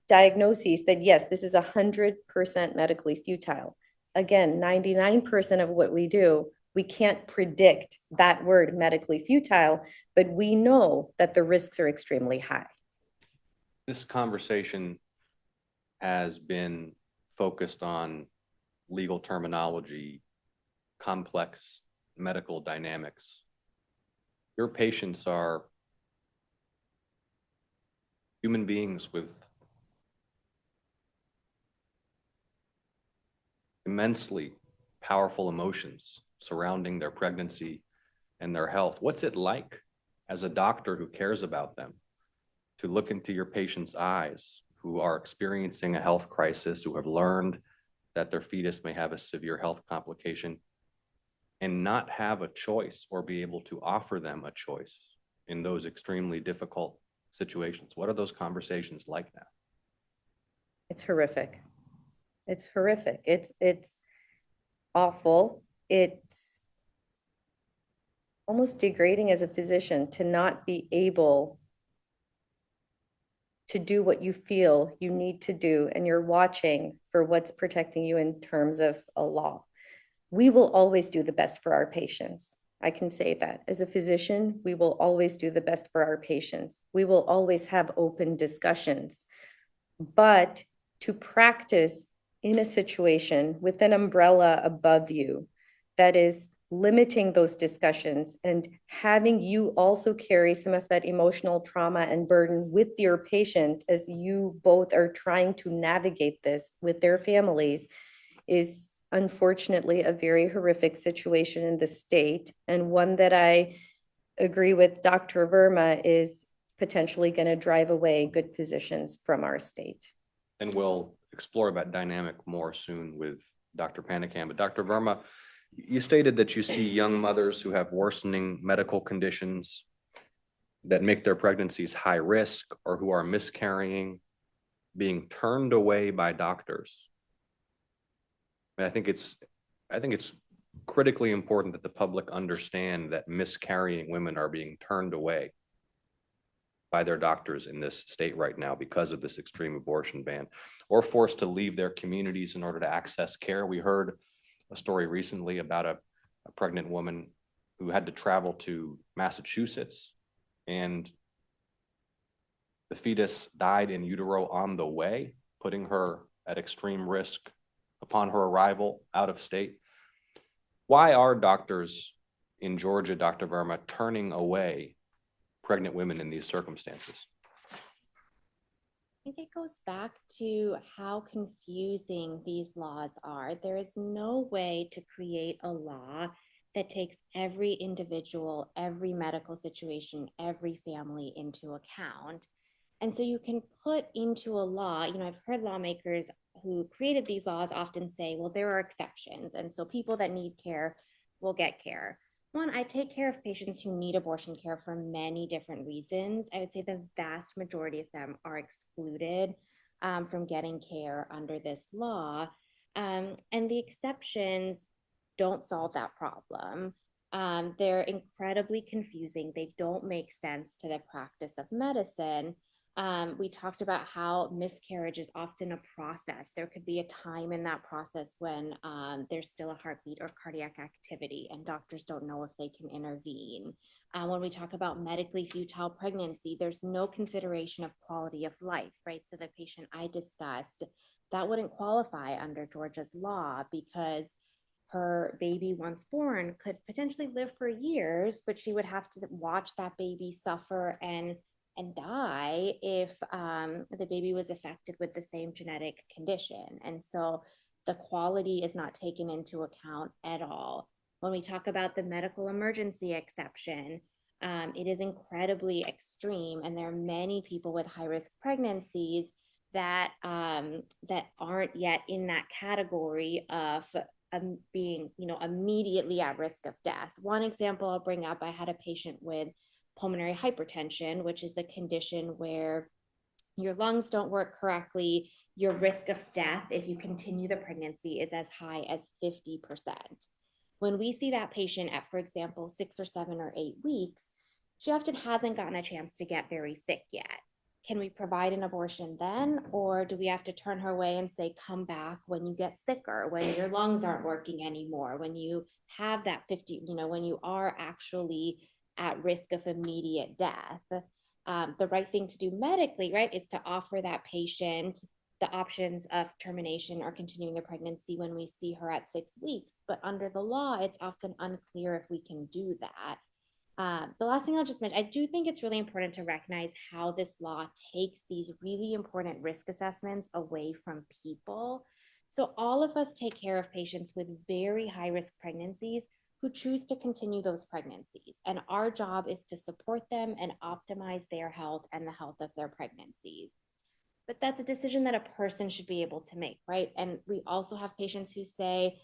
diagnoses that, yes, this is 100% medically futile. Again, 99% of what we do, we can't predict that word medically futile, but we know that the risks are extremely high. This conversation has been focused on legal terminology, complex medical dynamics. Your patients are human beings with immensely powerful emotions surrounding their pregnancy and their health. What's it like as a doctor who cares about them to look into your patient's eyes who are experiencing a health crisis, who have learned that their fetus may have a severe health complication, and not have a choice or be able to offer them a choice in those extremely difficult situations? What are those conversations like now? It's horrific. It's horrific. It's awful. It's almost degrading as a physician to not be able to do what you feel you need to do, and you're watching for what's protecting you in terms of a law. We will always do the best for our patients. I can say that. As a physician, we will always do the best for our patients. We will always have open discussions. But to practice in a situation with an umbrella above you that is limiting those discussions and having you also carry some of that emotional trauma and burden with your patient as you both are trying to navigate this with their families is unfortunately a very horrific situation in the state, and one that I agree with Dr. Verma is potentially going to drive away good physicians from our state. And we'll explore that dynamic more soon with Dr. Panakam. But Dr. Verma, you stated that you see young mothers who have worsening medical conditions that make their pregnancies high risk or who are miscarrying, being turned away by doctors. And I think it's critically important that the public understand that miscarrying women are being turned away by their doctors in this state right now because of this extreme abortion ban, or forced to leave their communities in order to access care. We heard a story recently about a pregnant woman who had to travel to Massachusetts, and the fetus died in utero on the way, putting her at extreme risk upon her arrival out of state. Why are doctors in Georgia, Dr. Verma, turning away pregnant women in these circumstances? I think it goes back to how confusing these laws are. There is no way to create a law that takes every individual, every medical situation, every family into account. And so you can put into a law, I've heard lawmakers who created these laws often say, well, there are exceptions. And so people that need care will get care. One, I take care of patients who need abortion care for many different reasons. I would say the vast majority of them are excluded from getting care under this law. And the exceptions don't solve that problem. They're incredibly confusing. They don't make sense to the practice of medicine. We talked about how miscarriage is often a process. There could be a time in that process when there's still a heartbeat or cardiac activity, and doctors don't know if they can intervene. When we talk about medically futile pregnancy, there's no consideration of quality of life, right? So the patient I discussed, that wouldn't qualify under Georgia's law because her baby, once born, could potentially live for years, but she would have to watch that baby suffer and die if the baby was affected with the same genetic condition. And so the quality is not taken into account at all. When we talk about the medical emergency exception, it is incredibly extreme, and there are many people with high-risk pregnancies that aren't yet in that category of being, immediately at risk of death. One example I'll bring up, I had a patient with pulmonary hypertension, which is a condition where your lungs don't work correctly. Your risk of death, if you continue the pregnancy, is as high as 50%. When we see that patient at, for example, 6 or 7 or 8 weeks, she often hasn't gotten a chance to get very sick yet. Can we provide an abortion then? Or do we have to turn her away and say, come back when you get sicker, when your lungs aren't working anymore, when you have that 50, when you are actually at risk of immediate death? The right thing to do medically, right, is to offer that patient the options of termination or continuing the pregnancy when we see her at 6 weeks. But under the law, it's often unclear if we can do that. The last thing I'll just mention, I do think it's really important to recognize how this law takes these really important risk assessments away from people. So all of us take care of patients with very high-risk pregnancies who choose to continue those pregnancies. And our job is to support them and optimize their health and the health of their pregnancies. But that's a decision that a person should be able to make, right? And we also have patients who say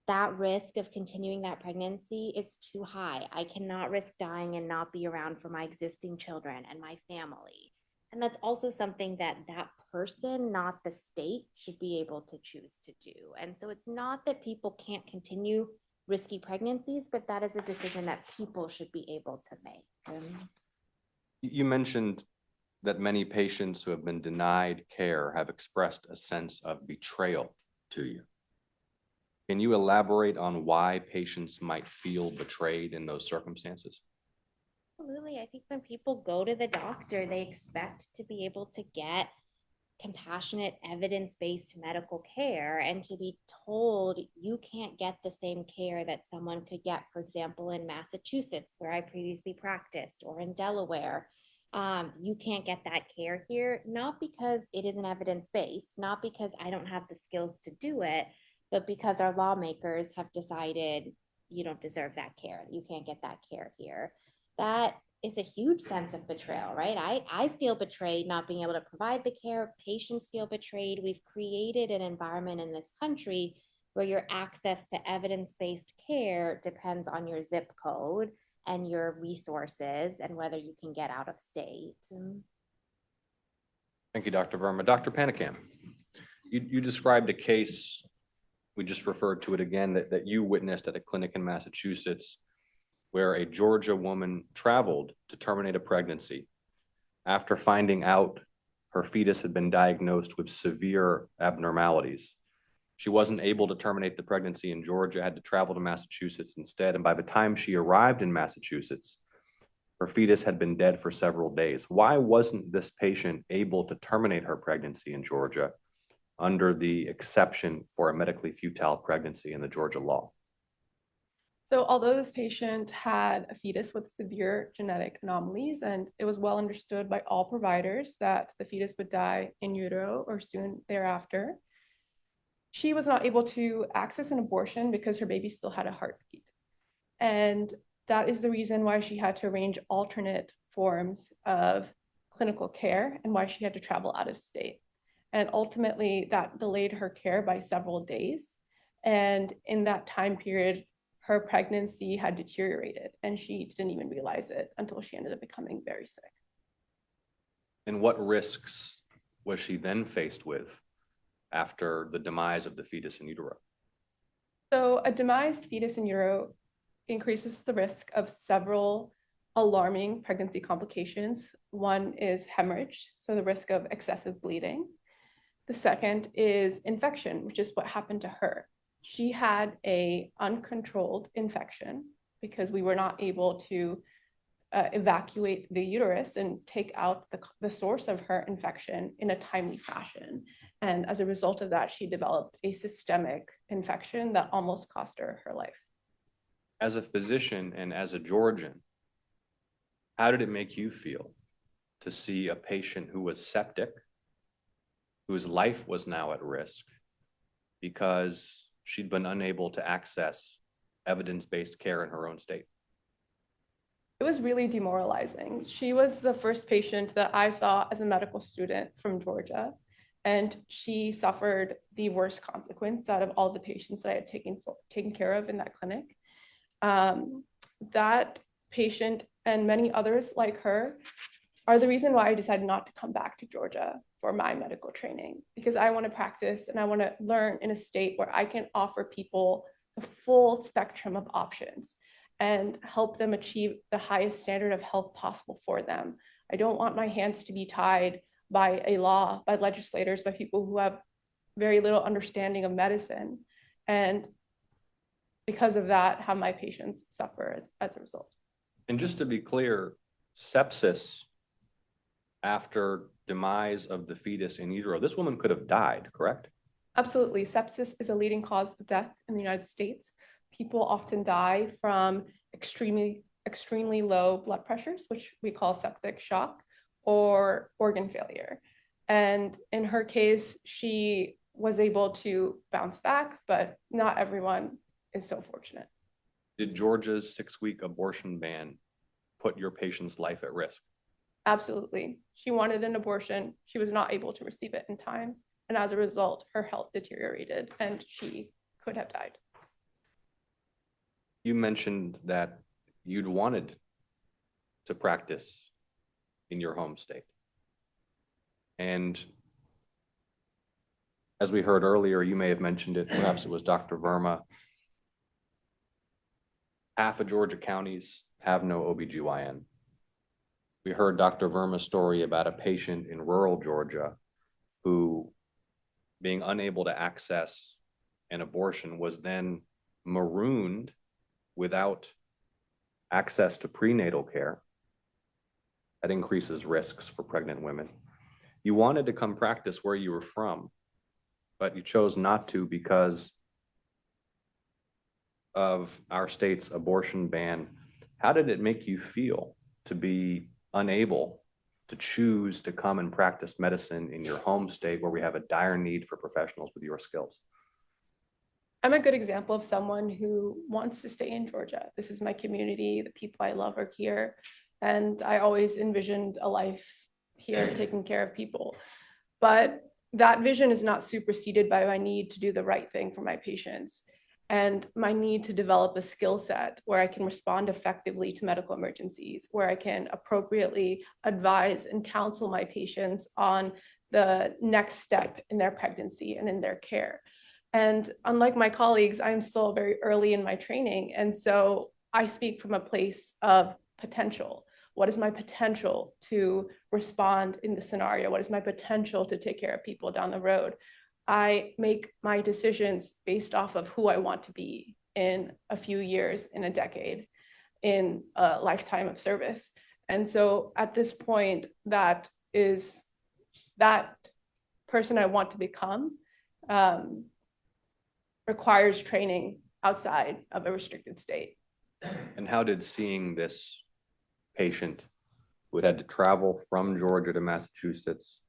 that risk of continuing that pregnancy is too high. I cannot risk dying and not be around for my existing children and my family. And that's also something that that person, not the state, should be able to choose to do. And so it's not that people can't continue risky pregnancies, but that is a decision that people should be able to make. You mentioned that many patients who have been denied care have expressed a sense of betrayal to you. Can you elaborate on why patients might feel betrayed in those circumstances? Absolutely. I think when people go to the doctor, they expect to be able to get compassionate, evidence-based medical care and to be told you can't get the same care that someone could get, for example, in Massachusetts, where I previously practiced, or in Delaware. You can't get that care here, not because it isn't evidence-based, not because I don't have the skills to do it, but because our lawmakers have decided you don't deserve that care. You can't get that care here. That is a huge sense of betrayal, right? I feel betrayed not being able to provide the care. Patients feel betrayed. We've created an environment in this country where your access to evidence-based care depends on your zip code and your resources and whether you can get out of state. Thank you, Dr. Verma. Dr. Panakam, you described a case, we just referred to it again, that you witnessed at a clinic in Massachusetts where a Georgia woman traveled to terminate a pregnancy after finding out her fetus had been diagnosed with severe abnormalities. She wasn't able to terminate the pregnancy in Georgia, had to travel to Massachusetts instead. And by the time she arrived in Massachusetts, her fetus had been dead for several days. Why wasn't this patient able to terminate her pregnancy in Georgia under the exception for a medically futile pregnancy in the Georgia law? So although this patient had a fetus with severe genetic anomalies, and it was well understood by all providers that the fetus would die in utero or soon thereafter, she was not able to access an abortion because her baby still had a heartbeat. And that is the reason why she had to arrange alternate forms of clinical care and why she had to travel out of state. And ultimately, that delayed her care by several days. And in that time period, her pregnancy had deteriorated and she didn't even realize it until she ended up becoming very sick. And what risks was she then faced with after the demise of the fetus in utero? So a demised fetus in utero increases the risk of several alarming pregnancy complications. One is hemorrhage, so the risk of excessive bleeding. The second is infection, which is what happened to her. She had an uncontrolled infection because we were not able to evacuate the uterus and take out the source of her infection in a timely fashion. And as a result of that, she developed a systemic infection that almost cost her her life. As a physician and as a Georgian, how did it make you feel to see a patient who was septic, whose life was now at risk because she'd been unable to access evidence-based care in her own state? It was really demoralizing. She was the first patient that I saw as a medical student from Georgia, and she suffered the worst consequence out of all the patients that I had taken care of in that clinic. That patient and many others like her are the reason why I decided not to come back to Georgia for my medical training, because I want to practice and I want to learn in a state where I can offer people the full spectrum of options and help them achieve the highest standard of health possible for them. I don't want my hands to be tied by a law, by legislators, by people who have very little understanding of medicine. And because of that, have my patients suffer as a result. And just to be clear, sepsis after demise of the fetus in utero, this woman could have died, correct? Absolutely. Sepsis is a leading cause of death in the United States. People often die from extremely low blood pressures, which we call septic shock, or organ failure. And in her case, she was able to bounce back, but not everyone is so fortunate. Did Georgia's 6-week abortion ban put your patient's life at risk? Absolutely. She wanted an abortion. She was not able to receive it in time. And as a result, her health deteriorated and she could have died. You mentioned that you'd wanted to practice in your home state. And as we heard earlier, you may have mentioned it, perhaps it was Dr. Verma. Half of Georgia counties have no OB-GYN. We heard Dr. Verma's story about a patient in rural Georgia who, being unable to access an abortion, was then marooned without access to prenatal care. That increases risks for pregnant women. You wanted to come practice where you were from, but you chose not to because of our state's abortion ban. How did it make you feel to be unable to choose to come and practice medicine in your home state where we have a dire need for professionals with your skills? I'm a good example of someone who wants to stay in Georgia. This is my community. The people I love are here. And I always envisioned a life here taking care of people. But that vision is not superseded by my need to do the right thing for my patients and my need to develop a skill set where I can respond effectively to medical emergencies, where I can appropriately advise and counsel my patients on the next step in their pregnancy and in their care. And unlike my colleagues, I'm still very early in my training. And so I speak from a place of potential. What is my potential to respond in the scenario? What is my potential to take care of people down the road? I make my decisions based off of who I want to be in a few years, in a decade, in a lifetime of service. And so at this point, that is that person I want to become requires training outside of a restricted state. And how did seeing this patient who had to travel from Georgia to Massachusetts,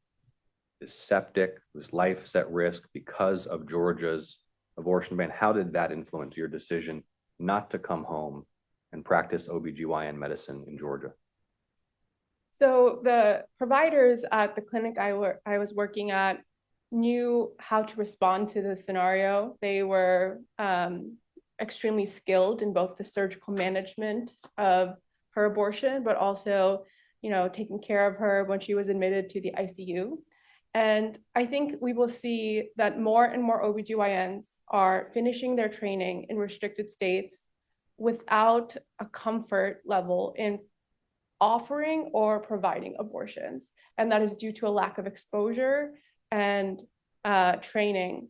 is septic, whose life's at risk because of Georgia's abortion ban, how did that influence your decision not to come home and practice OB-GYN medicine in Georgia? So the providers at the clinic I was working at knew how to respond to the scenario. They were extremely skilled in both the surgical management of her abortion, but also, taking care of her when she was admitted to the ICU. And I think we will see that more and more OB-GYNs are finishing their training in restricted states without a comfort level in offering or providing abortions. And that is due to a lack of exposure and training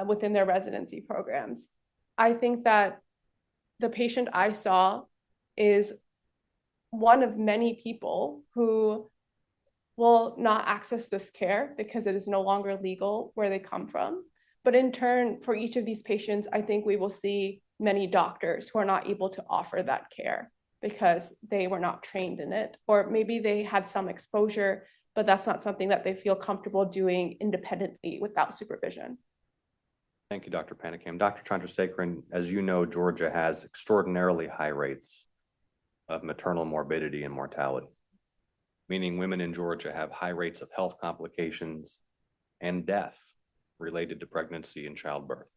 within their residency programs. I think that the patient I saw is one of many people who will not access this care because it is no longer legal where they come from. But in turn, for each of these patients, I think we will see many doctors who are not able to offer that care because they were not trained in it, or maybe they had some exposure, but that's not something that they feel comfortable doing independently without supervision. Thank you, Dr. Panakam. Dr. Chandra-Sakon, as you know, Georgia has extraordinarily high rates of maternal morbidity and mortality, meaning women in Georgia have high rates of health complications and death related to pregnancy and childbirth.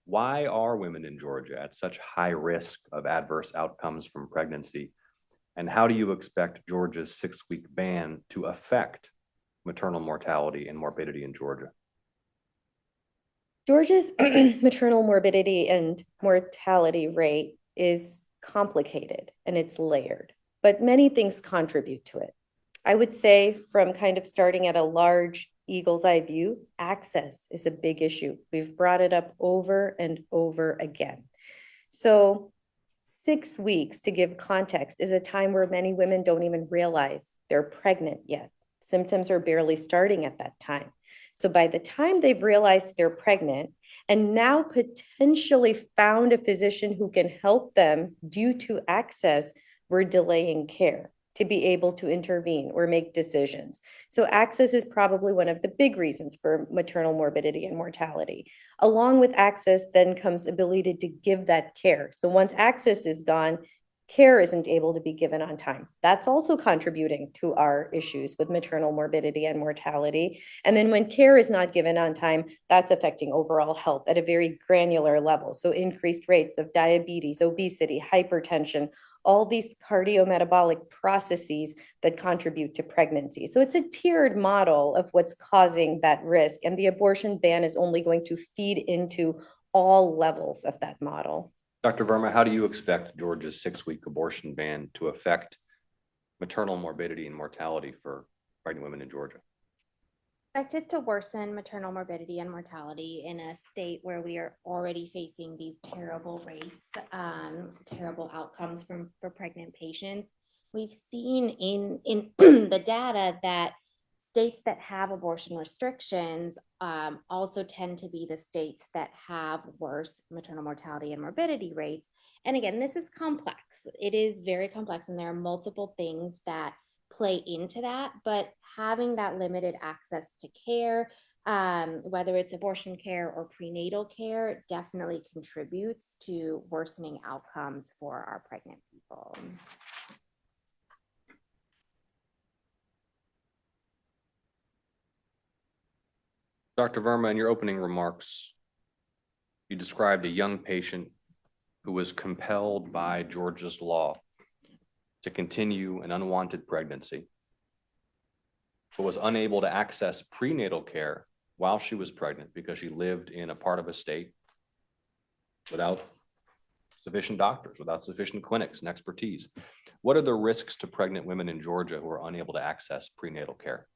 Why are women in Georgia at such high risk of adverse outcomes from pregnancy? And how do you expect Georgia's 6-week ban to affect maternal mortality and morbidity in Georgia? Georgia's maternal morbidity and mortality rate is complicated and it's layered, but many things contribute to it. I would say from kind of starting at a large eagle's eye view, access is a big issue. We've brought it up over and over again. So 6 weeks, to give context, is a time where many women don't even realize they're pregnant yet. Symptoms are barely starting at that time. So by the time they've realized they're pregnant and now potentially found a physician who can help them due to access, we're delaying care. to be able to intervene or make decisions. So access is probably one of the big reasons for maternal morbidity and mortality. Along with access then comes ability to give that care. So once access is gone, care isn't able to be given on time. That's also contributing to our issues with maternal morbidity and mortality. And then when care is not given on time, that's affecting overall health at a very granular level. So increased rates of diabetes, obesity, hypertension, all these cardiometabolic processes that contribute to pregnancy. So it's a tiered model of what's causing that risk. And the abortion ban is only going to feed into all levels of that model. Dr. Verma, how do you expect Georgia's 6-week abortion ban to affect maternal morbidity and mortality for pregnant women in Georgia? Expected to worsen maternal morbidity and mortality in a state where we are already facing these terrible rates, terrible outcomes for pregnant patients. We've seen in the data that states that have abortion restrictions also tend to be the states that have worse maternal mortality and morbidity rates. And again, this is complex. It is very complex, and there are multiple things that play into that, but having that limited access to care, whether it's abortion care or prenatal care, definitely contributes to worsening outcomes for our pregnant people. Dr. Verma, in your opening remarks, you described a young patient who was compelled by Georgia's law to continue an unwanted pregnancy, but was unable to access prenatal care while she was pregnant because she lived in a part of a state without sufficient doctors, without sufficient clinics and expertise. What are the risks to pregnant women in Georgia who are unable to access prenatal care?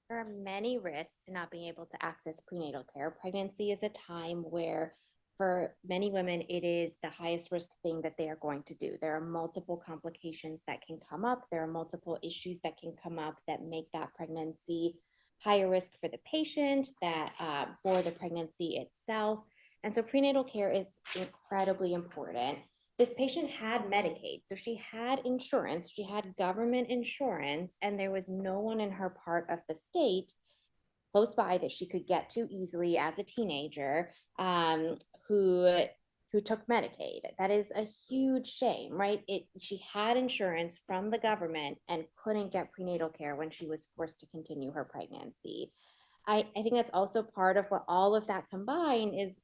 There are many risks to not being able to access prenatal care. Pregnancy is a time where, for many women, it is the highest risk thing that they are going to do. There are multiple complications that can come up. There are multiple issues that can come up that make that pregnancy higher risk for the patient, that for the pregnancy itself. And so prenatal care is incredibly important. This patient had Medicaid, so she had insurance, she had government insurance, and there was no one in her part of the state close by that she could get to easily as a teenager who took Medicaid. That is a huge shame, right? She had insurance from the government and couldn't get prenatal care when she was forced to continue her pregnancy. I think that's also part of what all of that combined is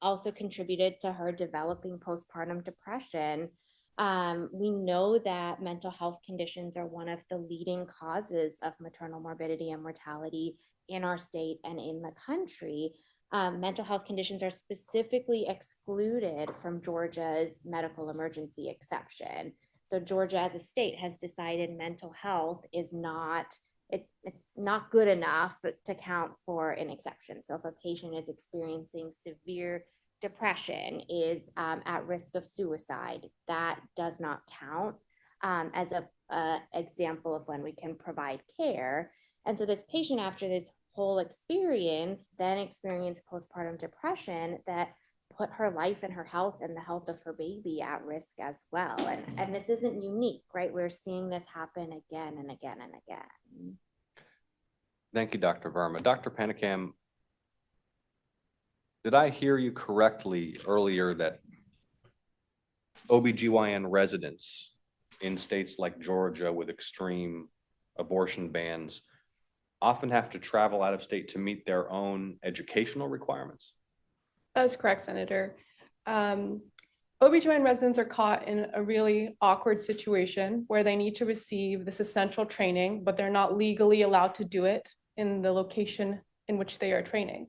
also contributed to her developing postpartum depression. We know that mental health conditions are one of the leading causes of maternal morbidity and mortality in our state and in the country. Mental health conditions are specifically excluded from Georgia's medical emergency exception. So Georgia as a state has decided mental health is not it's not good enough to count for an exception. So if a patient is experiencing severe depression, is at risk of suicide, that does not count as a example of when we can provide care. And so this patient, after this whole experience, then experienced postpartum depression that put her life and her health and the health of her baby at risk as well. And this isn't unique, right? We're seeing this happen again and again and again. Thank you, Dr. Verma. Dr. Panakam, did I hear you correctly earlier that OB-GYN residents in states like Georgia with extreme abortion bans often have to travel out of state to meet their own educational requirements? That's correct, Senator. OB-GYN residents are caught in a really awkward situation where they need to receive this essential training, but they're not legally allowed to do it in the location in which they are training.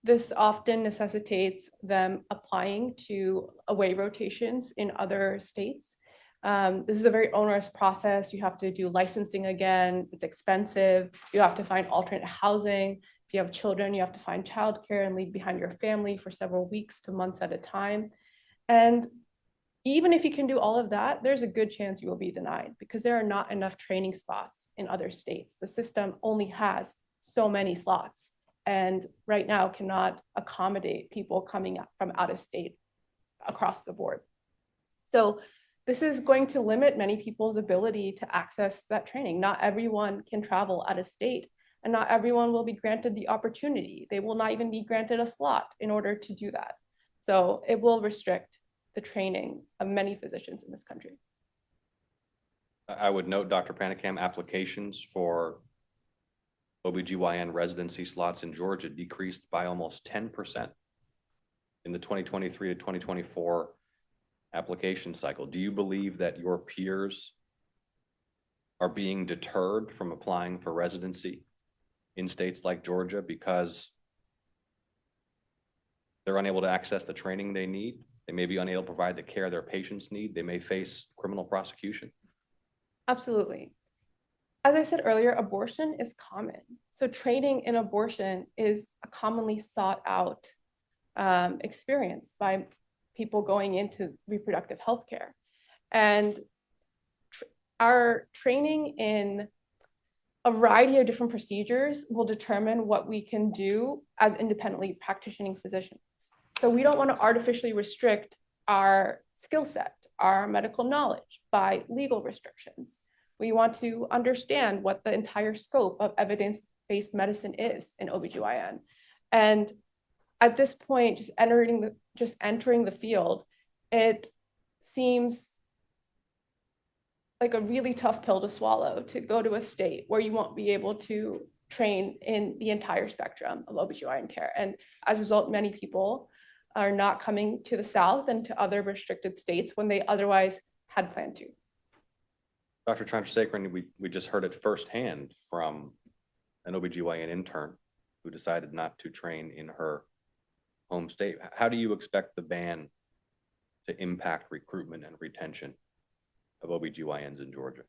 This often necessitates them applying to away rotations in other states. This is a very onerous process. You have to do licensing again. It's expensive. You have to find alternate housing. If you have children, you have to find childcare and leave behind your family for several weeks to months at a time. And even if you can do all of that, there's a good chance you will be denied because there are not enough training spots in other states. The system only has so many slots and right now cannot accommodate people coming from out of state across the board. So this is going to limit many people's ability to access that training. Not everyone can travel out of state, and not everyone will be granted the opportunity. They will not even be granted a slot in order to do that. So it will restrict the training of many physicians in this country. I would note, Dr. Panakam, applications for OB-GYN residency slots in Georgia decreased by almost 10% in the 2023 to 2024 application cycle. Do you believe that your peers are being deterred from applying for residency in states like Georgia because they're unable to access the training they need? They may be unable to provide the care their patients need. They may face criminal prosecution. Absolutely. As I said earlier, abortion is common. So training in abortion is a commonly sought out experience by people going into reproductive health care. And our training in a variety of different procedures will determine what we can do as independently practicing physicians. So we don't want to artificially restrict our skill set, our medical knowledge by legal restrictions. We want to understand what the entire scope of evidence-based medicine is in OB-GYN. And at this point, just entering the field, it seems like a really tough pill to swallow to go to a state where you won't be able to train in the entire spectrum of OB-GYN care. And as a result, many people are not coming to the South and to other restricted states when they otherwise had planned to. Dr. Chandra-Sakon, we just heard it firsthand from an OB-GYN intern who decided not to train in her home state. How do you expect the ban to impact recruitment and retention of OB-GYNs in Georgia?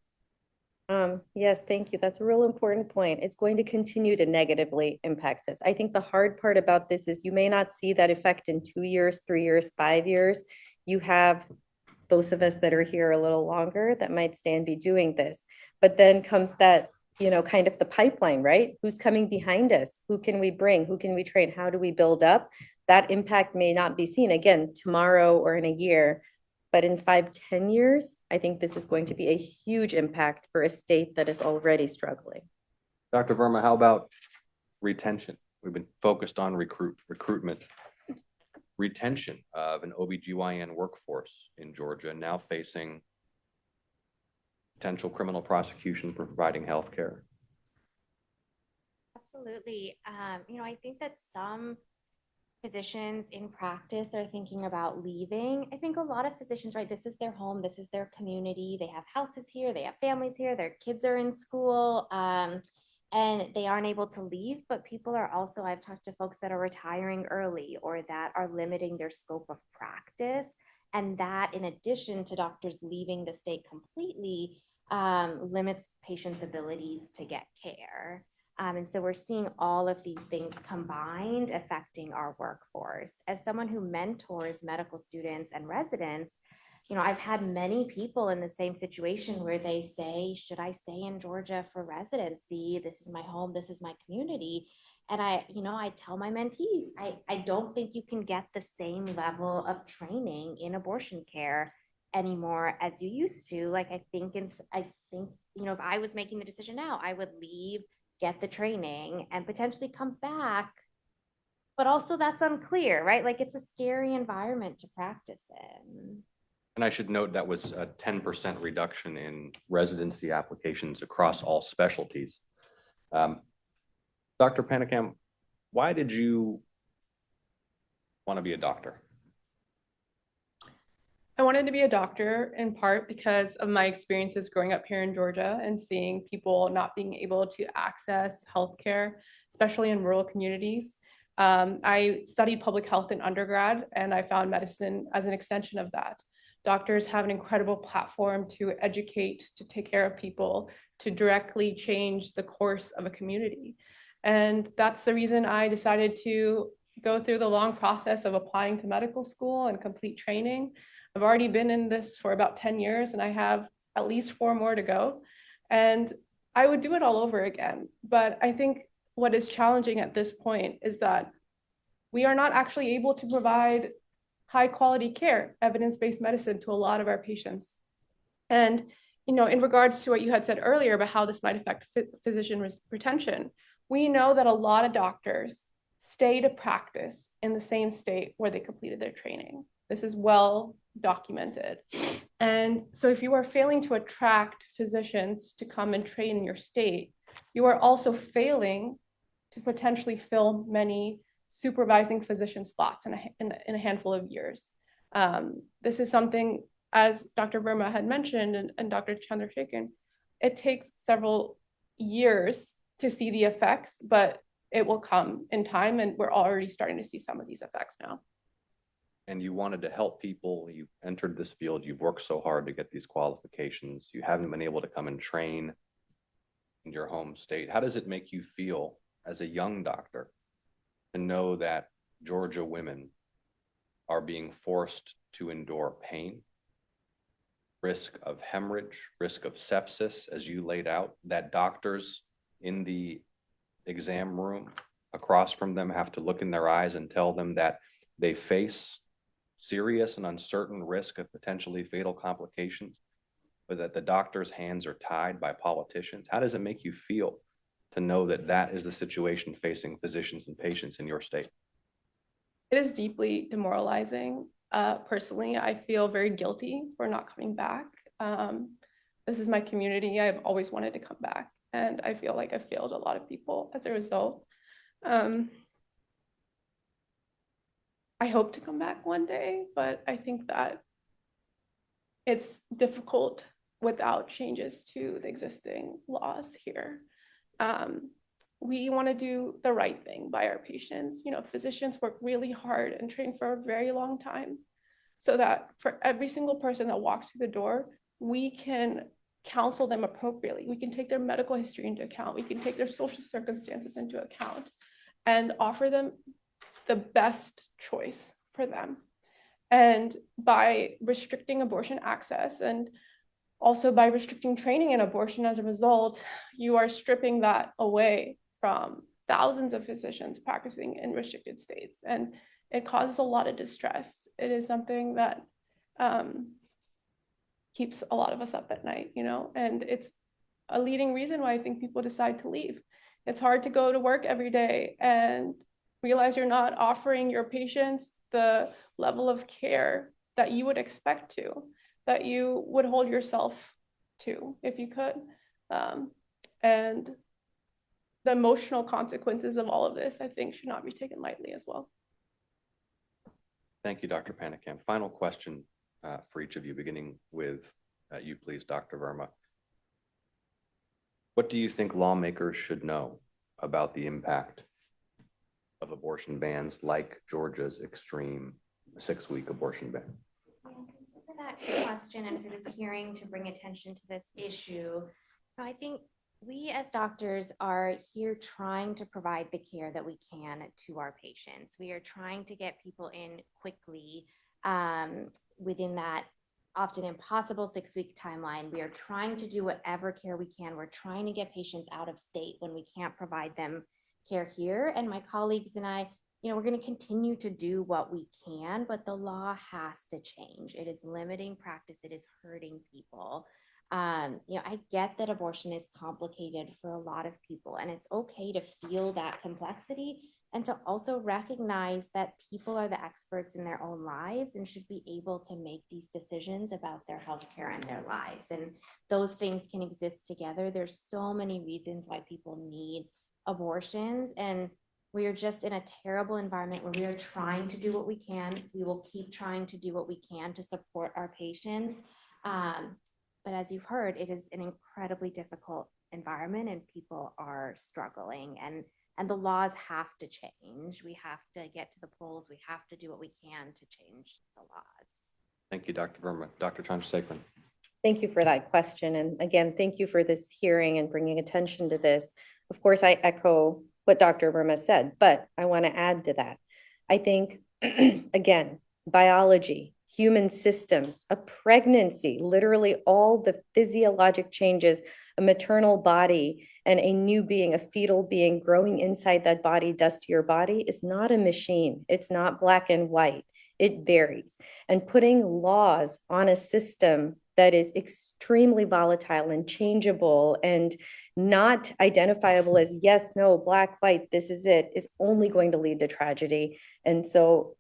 Yes, thank you. That's a real important point. It's going to continue to negatively impact us. I think the hard part about this is you may not see that effect in 2 years, 3 years, 5 years. You have those of us that are here a little longer that might stay and be doing this. But then comes that, kind of the pipeline, right? Who's coming behind us? Who can we bring? Who can we train? How do we build up? That impact may not be seen again tomorrow or in a year. But in 5, 10 years, I think this is going to be a huge impact for a state that is already struggling. Dr. Verma, how about retention? We've been focused on recruitment. Retention of an OB-GYN workforce in Georgia, now facing potential criminal prosecution for providing health care. Absolutely. I think that some physicians in practice are thinking about leaving. I think a lot of physicians, right, this is their home, this is their community. They have houses here, they have families here, their kids are in school, and they aren't able to leave. But people are also, I've talked to folks that are retiring early or that are limiting their scope of practice. And that, in addition to doctors leaving the state completely, limits patients' abilities to get care. And so we're seeing all of these things combined affecting our workforce. As someone who mentors medical students and residents, I've had many people in the same situation where they say, should I stay in Georgia for residency? This is my home, this is my community. And I tell my mentees, I don't think you can get the same level of training in abortion care anymore as you used to. Like, I think, if I was making the decision now, I would leave, get the training, and potentially come back. But also that's unclear, right? Like, it's a scary environment to practice in. And I should note that was a 10% reduction in residency applications across all specialties. Dr. Panakam, why did you want to be a doctor? I wanted to be a doctor in part because of my experiences growing up here in Georgia and seeing people not being able to access healthcare, especially in rural communities. I studied public health in undergrad, and I found medicine as an extension of that. Doctors have an incredible platform to educate, to take care of people, to directly change the course of a community. And that's the reason I decided to go through the long process of applying to medical school and complete training. I've already been in this for about 10 years, and I have at least 4 more to go. And I would do it all over again. But I think what is challenging at this point is that we are not actually able to provide high quality care, evidence-based medicine to a lot of our patients And, in regards to what you had said earlier about how this might affect physician retention, we know that a lot of doctors stay to practice in the same state where they completed their training. This is well documented. And so if you are failing to attract physicians to come and train in your state, you are also failing to potentially fill many supervising physician slots in a handful of years. This is something, as Dr. Verma had mentioned and Dr. Chandra-Sakon, it takes several years to see the effects, but it will come in time, and we're already starting to see some of these effects now. And you wanted to help people. You entered this field. You've worked so hard to get these qualifications. You haven't been able to come and train in your home state. How does it make you feel as a young doctor to know that Georgia women are being forced to endure pain, risk of hemorrhage, risk of sepsis, as you laid out, that doctors in the exam room across from them have to look in their eyes and tell them that they face serious and uncertain risk of potentially fatal complications, but that the doctor's hands are tied by politicians? How does it make you feel to know that that is the situation facing physicians and patients in your state? It is deeply demoralizing. Personally, I feel very guilty for not coming back. This is my community. I've always wanted to come back, and I feel like I've failed a lot of people as a result. I hope to come back one day, but I think that it's difficult without changes to the existing laws here. We want to do the right thing by our patients. Physicians work really hard and train for a very long time so that for every single person that walks through the door, we can counsel them appropriately. We can take their medical history into account. We can take their social circumstances into account and offer them the best choice for them. And by restricting abortion access and also by restricting training in abortion as a result, you are stripping that away from thousands of physicians practicing in restricted states. And it causes a lot of distress. It is something that keeps a lot of us up at night, and it's a leading reason why I think people decide to leave. It's hard to go to work every day and realize you're not offering your patients the level of care that you would expect to, that you would hold yourself to if you could. And the emotional consequences of all of this, I think, should not be taken lightly as well. Thank you, Dr. Panakam. Final question for each of you, beginning with you, please, Dr. Verma. What do you think lawmakers should know about the impact of abortion bans like Georgia's extreme 6-week abortion ban? Thank you for that question and for this hearing to bring attention to this issue. I think we as doctors are here trying to provide the care that we can to our patients. We are trying to get people in quickly within that often impossible 6-week timeline. We are trying to do whatever care we can. We're trying to get patients out of state when we can't provide them care here. And my colleagues and I, we're going to continue to do what we can, but the law has to change. It is limiting practice. It is hurting people. I get that abortion is complicated for a lot of people, and it's okay to feel that complexity and to also recognize that people are the experts in their own lives and should be able to make these decisions about their healthcare and their lives. And those things can exist together. There's so many reasons why people need abortions, and we are just in a terrible environment where we are trying to do what we can. We will keep trying to do what we can to support our patients. But as you've heard, it is an incredibly difficult environment and people are struggling, and the laws have to change. We have to get to the polls. We have to do what we can to change the laws. Thank you, Dr. Verma. Dr. Chandra-Sakon. Thank you for that question. And again, thank you for this hearing and bringing attention to this. Of course, I echo what Dr. Verma said, but I want to add to that. I think, again, biology, human systems, a pregnancy, literally all the physiologic changes, a maternal body and a new being, a fetal being growing inside that body does to your body is not a machine. It's not black and white. It varies. And putting laws on a system that is extremely volatile and changeable and not identifiable as yes, no, black, white, this is it, is only going to lead to tragedy. And so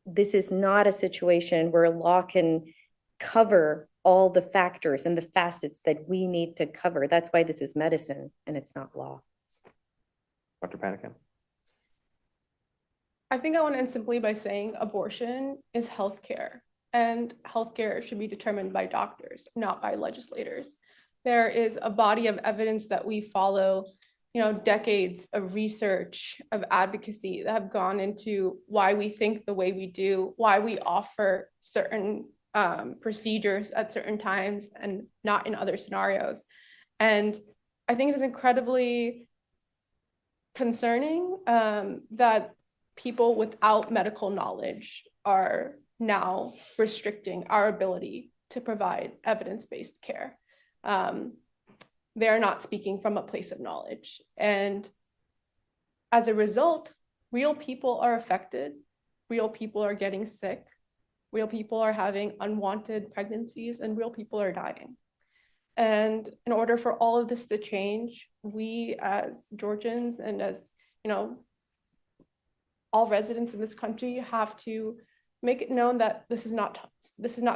this is not a situation where law can cover all the factors and the facets that we need to cover. That's why this is medicine and it's not law. Dr. Panakam? I think I want to end simply by saying abortion is healthcare, and healthcare should be determined by doctors, not by legislators. There is a body of evidence that we follow, decades of research, of advocacy that have gone into why we think the way we do, why we offer certain procedures at certain times and not in other scenarios. And I think it is incredibly concerning that people without medical knowledge are now restricting our ability to provide evidence-based care. They're not speaking from a place of knowledge. And as a result, real people are affected. Real people are getting sick. Real people are having unwanted pregnancies, and real people are dying. And in order for all of this to change, we as Georgians and as, all residents in this country have to make it known that this is not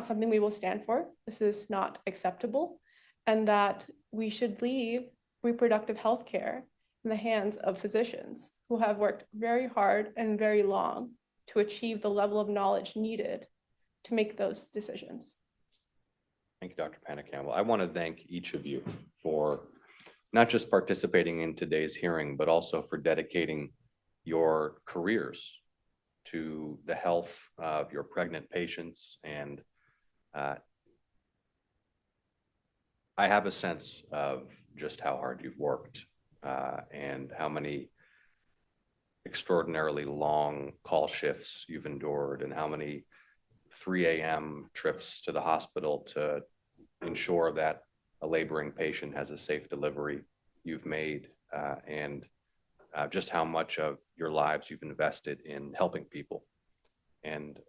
something we will stand for. This is not acceptable, and that we should leave reproductive health care in the hands of physicians who have worked very hard and very long to achieve the level of knowledge needed to make those decisions. Thank you, Dr. Panakam. Well, I want to thank each of you for not just participating in today's hearing, but also for dedicating your careers to the health of your pregnant patients. And I have a sense of just how hard you've worked and how many extraordinarily long call shifts you've endured and how many 3 a.m. trips to the hospital to ensure that a laboring patient has a safe delivery you've made, and just how much of your lives you've invested in helping people. And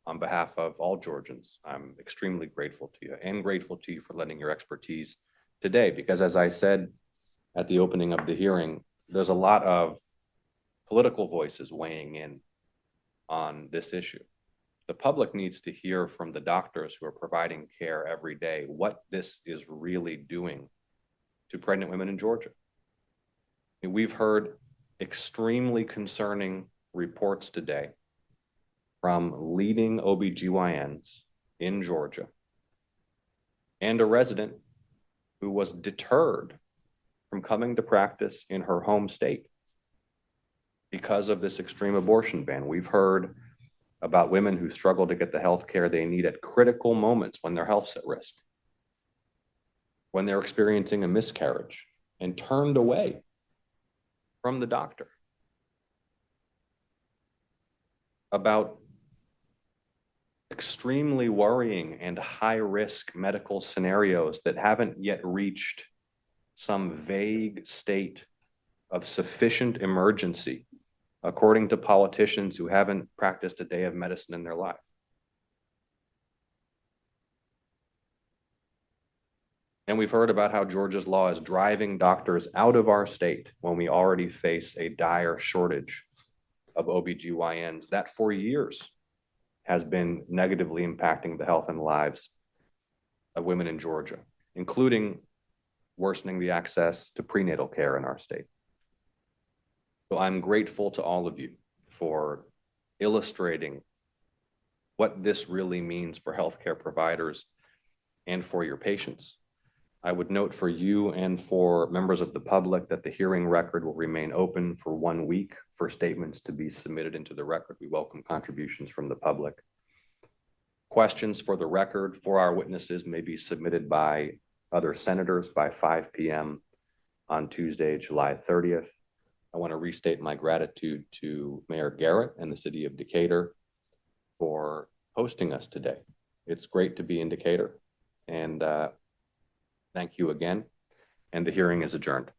on behalf of all Georgians, I'm extremely grateful to you, and grateful to you for lending your expertise today, because as I said at the opening of the hearing, there's a lot of political voices weighing in on this issue. The public needs to hear from the doctors who are providing care every day what this is really doing to pregnant women in Georgia. And we've heard extremely concerning reports today from leading OB-GYNs in Georgia and a resident who was deterred from coming to practice in her home state because of this extreme abortion ban. We've heard about women who struggle to get the health care they need at critical moments when their health's at risk, when they're experiencing a miscarriage and turned away from the doctor, about extremely worrying and high-risk medical scenarios that haven't yet reached some vague state of sufficient emergency, according to politicians who haven't practiced a day of medicine in their life. And we've heard about how Georgia's law is driving doctors out of our state when we already face a dire shortage of OB-GYNs that for years has been negatively impacting the health and lives of women in Georgia, including worsening the access to prenatal care in our state. So I'm grateful to all of you for illustrating what this really means for healthcare providers and for your patients. I would note for you and for members of the public that the hearing record will remain open for 1 week for statements to be submitted into the record. We welcome contributions from the public. Questions for the record for our witnesses may be submitted by other senators by 5 p.m. on Tuesday, July 30th. I want to restate my gratitude to Mayor Garrett and the city of Decatur for hosting us today. It's great to be in Decatur, and thank you again, and the hearing is adjourned.